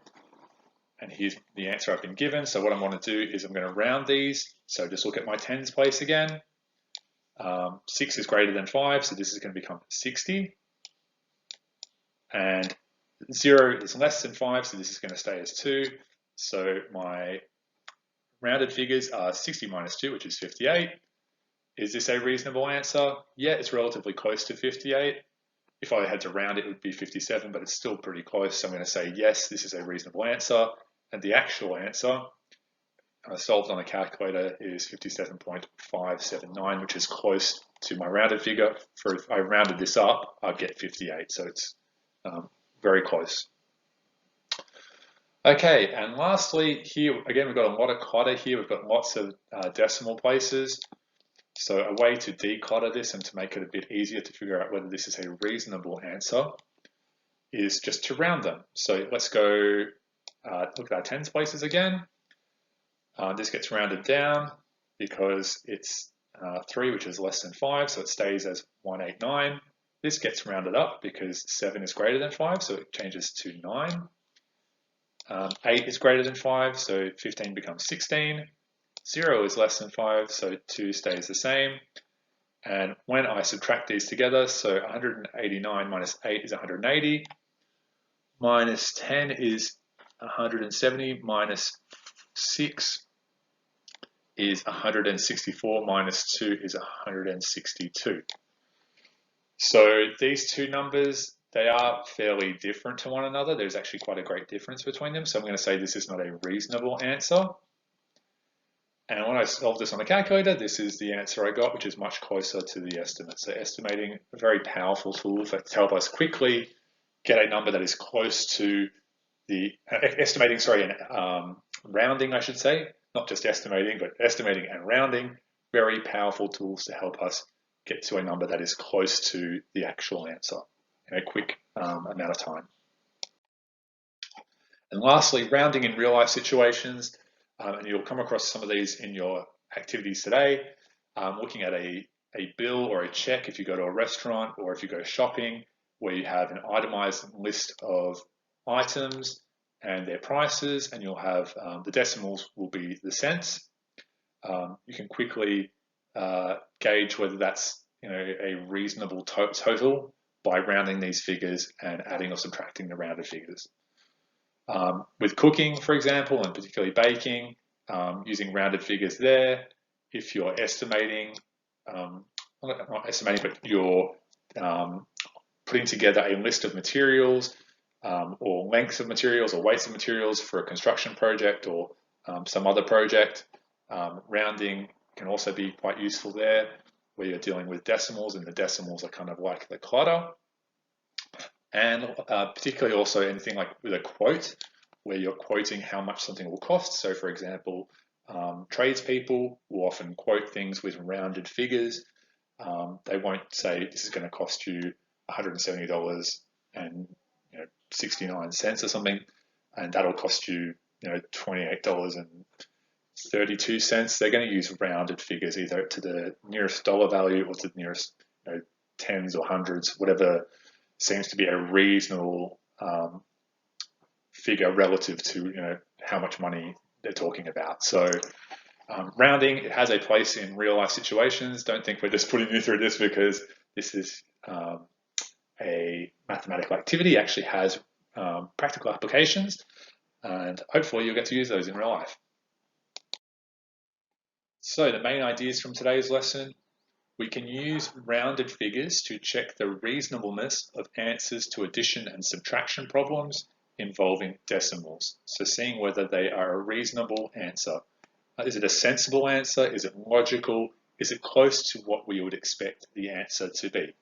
And here's the answer I've been given. So what I want to do is I'm going to round these. So just look at my tens place again. 6 is greater than 5, so this is going to become 60. And 0 is less than 5, so this is going to stay as 2. So my rounded figures are 60 minus 2, which is 58. Is this a reasonable answer? Yeah, it's relatively close to 58. If I had to round it, it would be 57, but it's still pretty close. So I'm going to say yes, this is a reasonable answer. And the actual answer solved on a calculator is 57.579, which is close to my rounded figure. For if I rounded this up, I'd get 58. So it's very close. Okay, and lastly, here again, we've got a lot of clutter here. We've got lots of decimal places. So a way to declutter this and to make it a bit easier to figure out whether this is a reasonable answer is just to round them. So let's go look at our tens places again. This gets rounded down because it's 3, which is less than 5, so it stays as 189. This gets rounded up because 7 is greater than 5, so it changes to 9. 8 is greater than 5, so 15 becomes 16. 0 is less than 5, so 2 stays the same. And when I subtract these together, so 189 minus 8 is 180, minus 10 is 170, minus 6 is 164, minus 2 is 162. So these two numbers, they are fairly different to one another. There's actually quite a great difference between them. So I'm going to say this is not a reasonable answer. And when I solved this on a calculator, this is the answer I got, which is much closer to the estimate. So estimating, a very powerful tool to help us quickly get a number that is close to the estimating, and rounding, I should say, not just estimating, but estimating and rounding, very powerful tools to help us get to a number that is close to the actual answer in a quick amount of time. And lastly, rounding in real life situations. And you'll come across some of these in your activities today. Looking at a bill or a check if you go to a restaurant or if you go shopping, where you have an itemized list of items and their prices, and you'll have the decimals will be the cents. You can quickly gauge whether that's a reasonable total by rounding these figures and adding or subtracting the rounded figures. With cooking, for example, and particularly baking, using rounded figures there, if you're estimating, not estimating, but you're putting together a list of materials or lengths of materials or weights of materials for a construction project or some other project, rounding can also be quite useful there, where you're dealing with decimals, and the decimals are kind of like the clutter. And particularly also anything like with a quote, where you're quoting how much something will cost. So for example, tradespeople will often quote things with rounded figures. They won't say this is going to cost you $170 and 69 cents or something, and that'll cost you $28.32. They're going to use rounded figures, either to the nearest dollar value or to the nearest tens or hundreds, whatever seems to be a reasonable figure relative to how much money they're talking about. So rounding, it has a place in real life situations. Don't think we're just putting you through this because this is a mathematical activity. It actually has practical applications, and hopefully you'll get to use those in real life. So the main ideas from today's lesson: we can use rounded figures to check the reasonableness of answers to addition and subtraction problems involving decimals. So seeing whether they are a reasonable answer. Is it a sensible answer? Is it logical? Is it close to what we would expect the answer to be?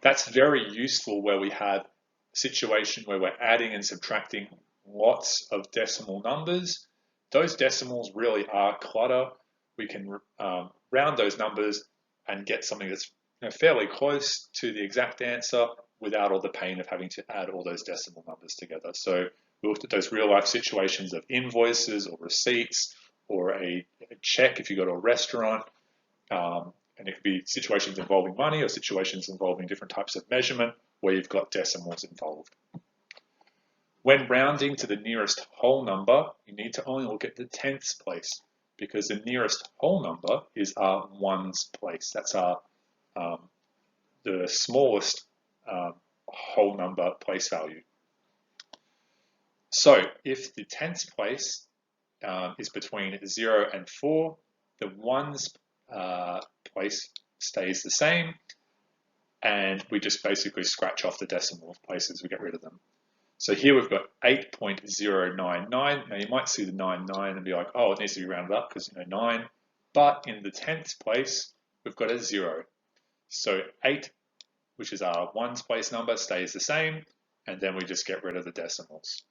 That's very useful where we have a situation where we're adding and subtracting lots of decimal numbers. Those decimals really are clutter. We can round those numbers and get something that's fairly close to the exact answer without all the pain of having to add all those decimal numbers together. So we looked at those real life situations of invoices or receipts or a check if you go to a restaurant. And it could be situations involving money or situations involving different types of measurement where you've got decimals involved. When rounding to the nearest whole number, you need to only look at the tenths place because the nearest whole number is our ones place. That's our the smallest whole number place value. So if the tenths place is between 0 and 4, the ones place stays the same, and we just basically scratch off the decimal places, we get rid of them. So here we've got 8.099. Now you might see the 99 and be like, oh, it needs to be rounded up because 9, but in the tenths place, we've got a 0. So 8, which is our ones place number, stays the same, and then we just get rid of the decimals.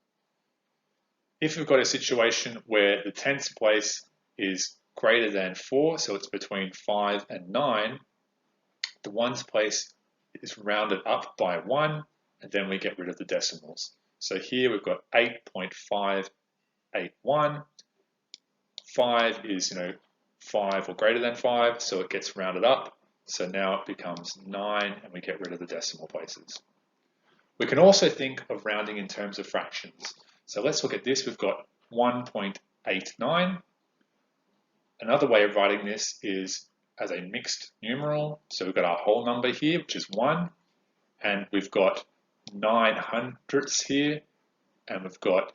If we've got a situation where the tenths place is greater than 4, so it's between 5 and 9, the ones place is rounded up by 1, and then we get rid of the decimals. So here we've got 8.581. 5 is 5 or greater than 5, so it gets rounded up. So now it becomes 9, and we get rid of the decimal places. We can also think of rounding in terms of fractions. So let's look at this. We've got 1.89. Another way of writing this is as a mixed numeral. So we've got our whole number here, which is 1, and we've got 9 hundredths here, and we've got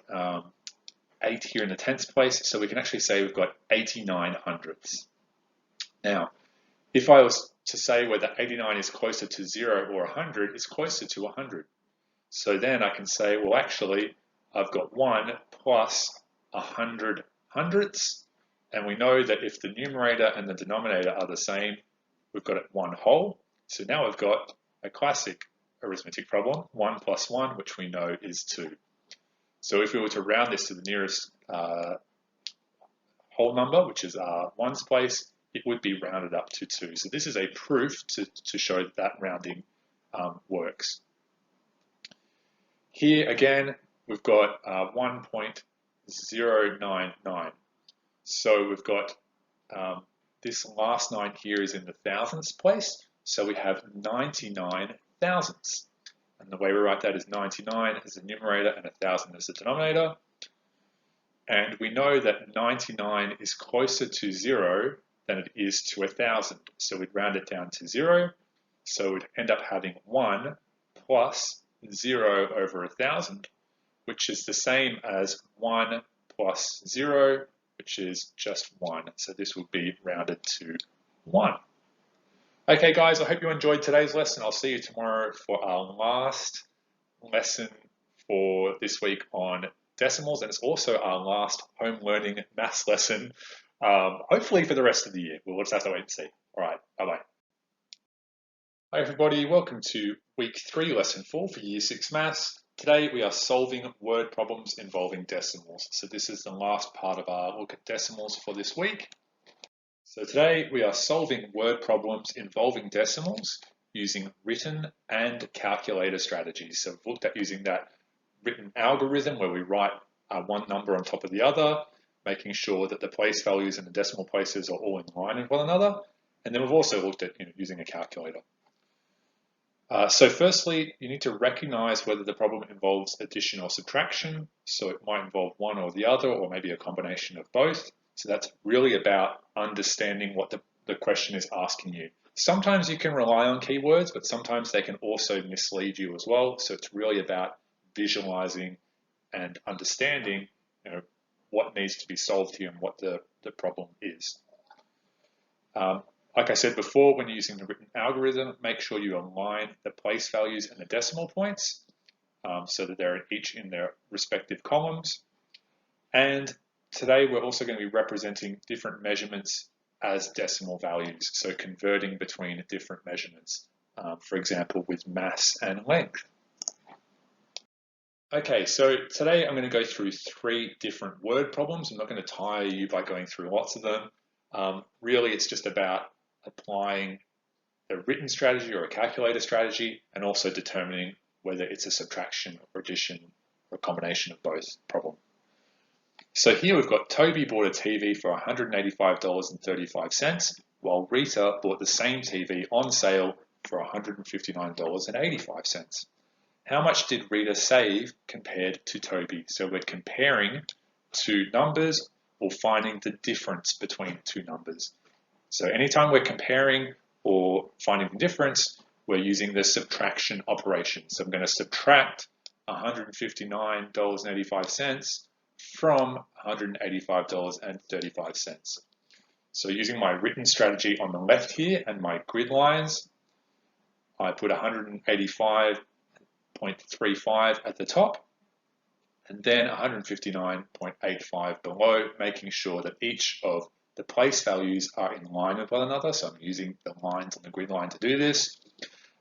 8 here in the tenths place. So we can actually say we've got 89 hundredths. Now, if I was to say whether 89 is closer to 0 or 100, it's closer to 100. So then I can say, well, actually, I've got 1 plus 100 hundredths. And we know that if the numerator and the denominator are the same, we've got it 1 whole. So now we've got a classic arithmetic problem, 1 plus 1, which we know is 2. So if we were to round this to the nearest whole number, which is our ones place, it would be rounded up to 2. So this is a proof to show that rounding works. Here again, we've got 1.099. So we've got this last 9 here is in the thousandths place. So we have 99 thousandths. And the way we write that is 99 as the numerator and 1,000 as the denominator. And we know that 99 is closer to 0 than it is to 1,000. So we'd round it down to 0. So we'd end up having 1 plus 0 over 1,000, which is the same as 1 plus 0, which is just 1. So this will be rounded to 1. Okay, guys, I hope you enjoyed today's lesson. I'll see you tomorrow for our last lesson for this week on decimals, and it's also our last home learning maths lesson, hopefully for the rest of the year. We'll just have to wait and see. All right, bye-bye. Hi, everybody. Welcome to week 3, lesson 4 for year 6 maths. Today we are solving word problems involving decimals. So this is the last part of our look at decimals for this week. So today we are solving word problems involving decimals using written and calculator strategies. So we've looked at using that written algorithm where we write one number on top of the other, making sure that the place values and the decimal places are all in line with one another. And then we've also looked at using a calculator. So firstly, you need to recognize whether the problem involves addition or subtraction. So it might involve one or the other, or maybe a combination of both. So that's really about understanding what the question is asking you. Sometimes you can rely on keywords, but sometimes they can also mislead you as well. So it's really about visualizing and understanding what needs to be solved here and what the problem is. Like I said before, when you're using the written algorithm, make sure you align the place values and the decimal points so that they're each in their respective columns. And today we're also going to be representing different measurements as decimal values, so converting between different measurements, for example, with mass and length. Okay, so today I'm going to go through 3 different word problems. I'm not going to tire you by going through lots of them. Really, it's just about applying a written strategy or a calculator strategy, and also determining whether it's a subtraction or addition or a combination of both problem. So here we've got Toby bought a TV for $185.35, while Rita bought the same TV on sale for $159.85. How much did Rita save compared to Toby? So we're comparing 2 numbers or finding the difference between 2 numbers. So anytime we're comparing or finding the difference, we're using the subtraction operation. So I'm going to subtract $159.85 from $185.35. So using my written strategy on the left here and my grid lines, I put 185.35 at the top and then 159.85 below, making sure that each of the place values are in line with one another. So I'm using the lines on the grid line to do this,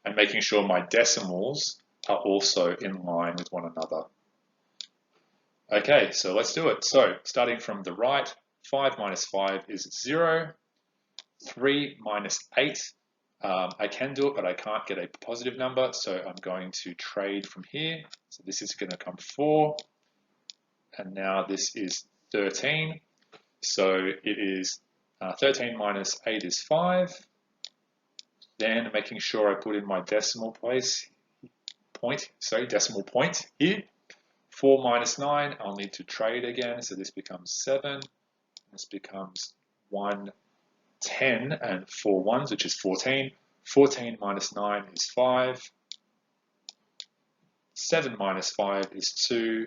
and making sure my decimals are also in line with one another. Okay, so let's do it. So starting from the right, 5 minus 5 is 0. 3 minus 8, I can do it, but I can't get a positive number, so I'm going to trade from here. So this is going to come 4, and now this is 13. So it is 13 minus 8 is 5. Then making sure I put in my decimal point here. 4 minus 9, I'll need to trade again, so this becomes 7. This becomes 1, 10, and 4 ones, which is 14. 14 minus 9 is 5. 7 minus 5 is 2.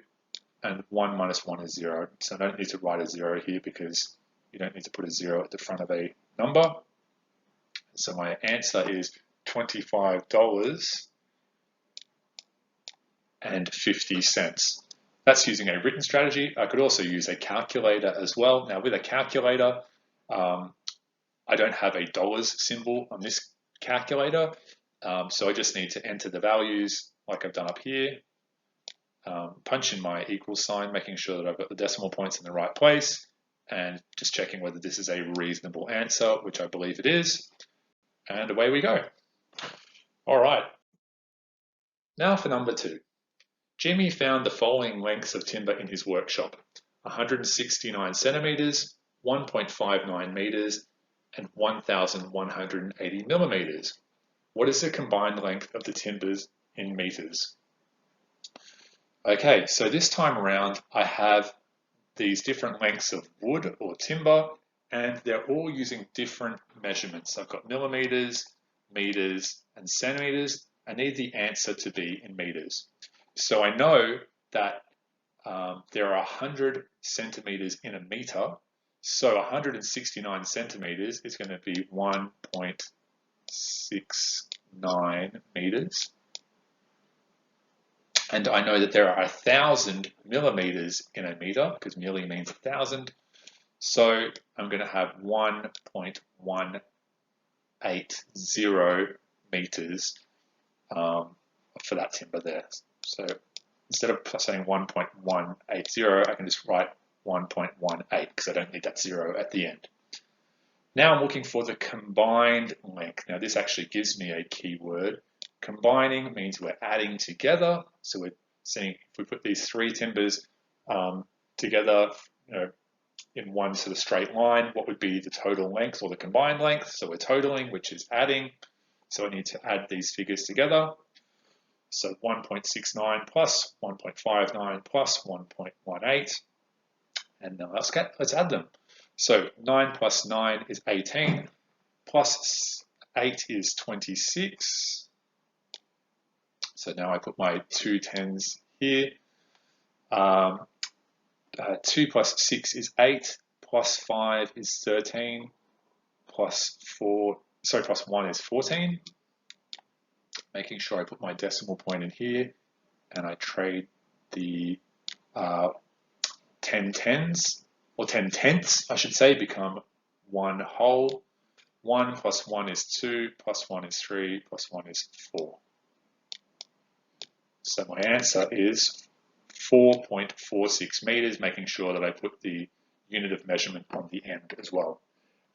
And 1 minus 1 is 0. So I don't need to write a 0 here because you don't need to put a 0 at the front of a number. So my answer is $25.50. That's using a written strategy. I could also use a calculator as well. Now with a calculator, I don't have a dollars symbol on this calculator. So I just need to enter the values like I've done up here. Punch in my equal sign, making sure that I've got the decimal points in the right place, and just checking whether this is a reasonable answer, which I believe it is. And away we go. All right. Now for number 2. Jimmy found the following lengths of timber in his workshop: 169 centimeters, 1.59 meters, and 1,180 millimeters. What is the combined length of the timbers in meters? Okay, so this time around, I have these different lengths of wood or timber, and they're all using different measurements. I've got millimeters, meters, and centimeters. I need the answer to be in meters. So I know that there are 100 centimeters in a meter, so 169 centimeters is going to be 1.69 meters. And I know that there are 1,000 millimeters in a meter, because milli means 1,000. So I'm going to have 1.180 meters for that timber there. So instead of saying 1.180, I can just write 1.18 because I don't need that 0 at the end. Now I'm looking for the combined length. Now this actually gives me a keyword. Combining means we're adding together. So we're seeing if we put these 3 timbers together, in one sort of straight line, what would be the total length or the combined length? So we're totaling, which is adding. So I need to add these figures together. So 1.69 plus 1.59 plus 1.18, and now let's add them. So 9 plus 9 is 18, plus 8 is 26. So now I put my 2 10s here. 2 plus 6 is 8, plus 5 is 13, plus 1 is 14. Making sure I put my decimal point in here, and I trade the 10 10s or 10 tenths, I should say, become 1 whole. 1 plus 1 is 2, plus 1 is 3, plus 1 is 4. So my answer is 4.46 meters, making sure that I put the unit of measurement on the end as well.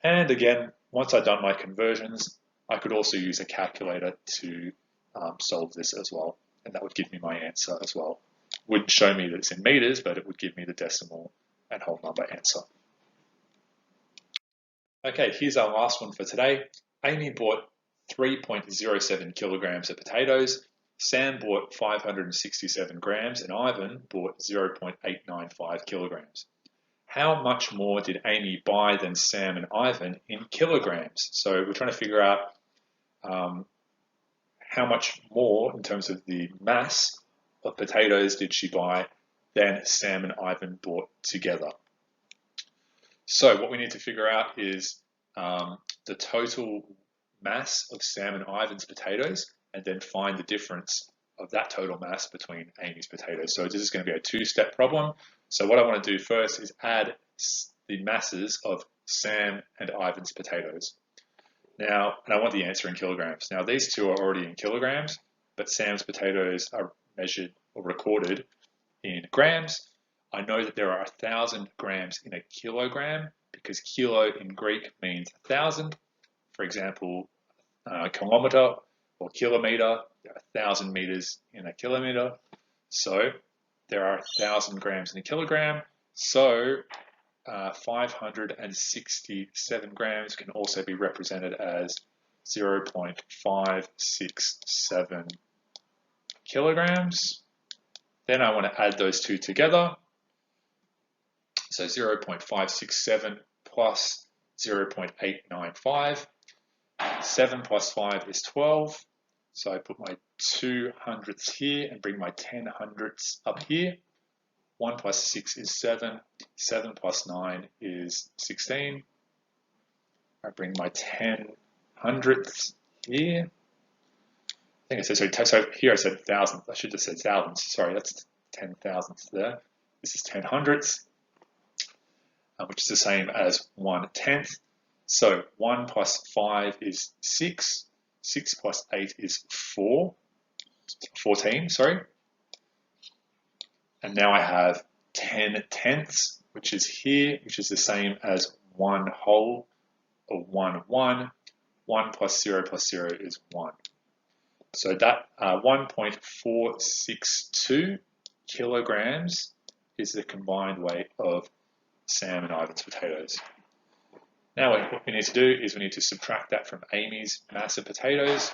And again, once I've done my conversions, I could also use a calculator to solve this as well. And that would give me my answer as well. Wouldn't show me that it's in meters, but it would give me the decimal and whole number answer. Okay, here's our last one for today. Amy bought 3.07 kilograms of potatoes, Sam bought 567 grams, and Ivan bought 0.895 kilograms. How much more did Amy buy than Sam and Ivan in kilograms? So we're trying to figure out how much more in terms of the mass of potatoes did she buy than Sam and Ivan bought together. So what we need to figure out is the total mass of Sam and Ivan's potatoes, and then find the difference of that total mass between Amy's potatoes. So this is going to be a two-step problem. So what I want to do first is add the masses of Sam and Ivan's potatoes. Now, and I want the answer in kilograms. Now these two are already in kilograms, but Sam's potatoes are measured or recorded in grams. I know that there are 1,000 grams in a kilogram because kilo in Greek means 1,000. For example, kilometer or kilometer, there are 1,000 meters in a kilometer. So there are 1,000 grams in a kilogram. So 567 grams can also be represented as 0.567 kilograms. Then I want to add those two together. So 0.567 plus 0.895. 7 plus 5 is 12. So I put my 2 hundredths here and bring my 10 hundredths up here. 1 plus 6 is 7. 7 plus 9 is 16. I bring my 10 hundredths here. I think I said, so here I said thousandths. I should have said thousands. Sorry, that's 10 thousandths there. This is 10 hundredths, which is the same as 1/10. So 1 plus 5 is 6. 6 plus 8 is 14, sorry. And now I have 10 tenths, which is here, which is the same as 1 whole, or 1/1. 1 plus 0 is 1. So that 1.462 kilograms is the combined weight of Sam and Ivan's potatoes. Now what we need to do is we need to subtract that from Amy's mass of potatoes.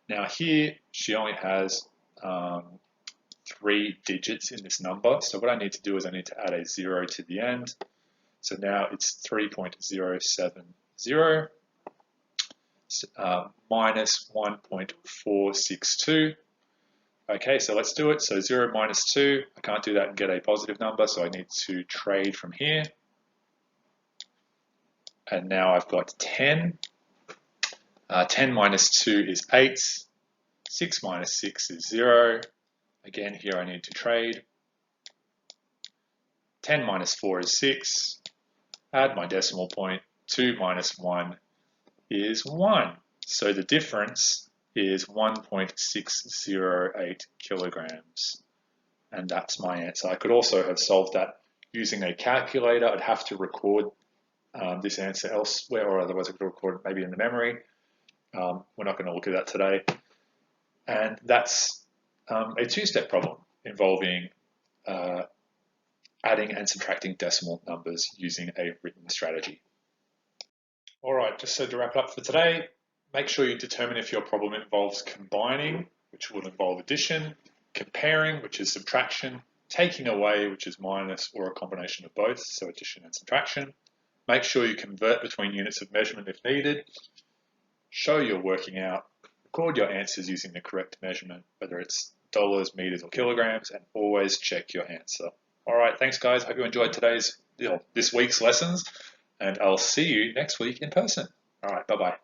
Now here she only has 3 digits in this number. So what I need to do is I need to add a 0 to the end. So now it's 3.070 minus 1.462. Okay, so let's do it. So 0 minus 2, I can't do that and get a positive number, so I need to trade from here. And now I've got 10. 10 minus 2 is 8. 6 minus 6 is 0. Again, here I need to trade. 10 minus 4 is 6. Add my decimal point. 2 minus 1 is 1. So the difference is 1.608 kilograms. And that's my answer. I could also have solved that using a calculator. I'd have to record this answer elsewhere, or otherwise I could record it maybe in the memory. We're not going to look at that today. And that's a two-step problem involving adding and subtracting decimal numbers using a written strategy. All right, just so to wrap up for today, make sure you determine if your problem involves combining, which will involve addition, comparing, which is subtraction, taking away, which is minus, or a combination of both, so addition and subtraction. Make sure you convert between units of measurement if needed. Show you're working out. Record your answers using the correct measurement, whether it's dollars, meters, or kilograms, and always check your answer. All right, thanks guys. Hope you enjoyed this week's lessons, and I'll see you next week in person. All right, bye-bye.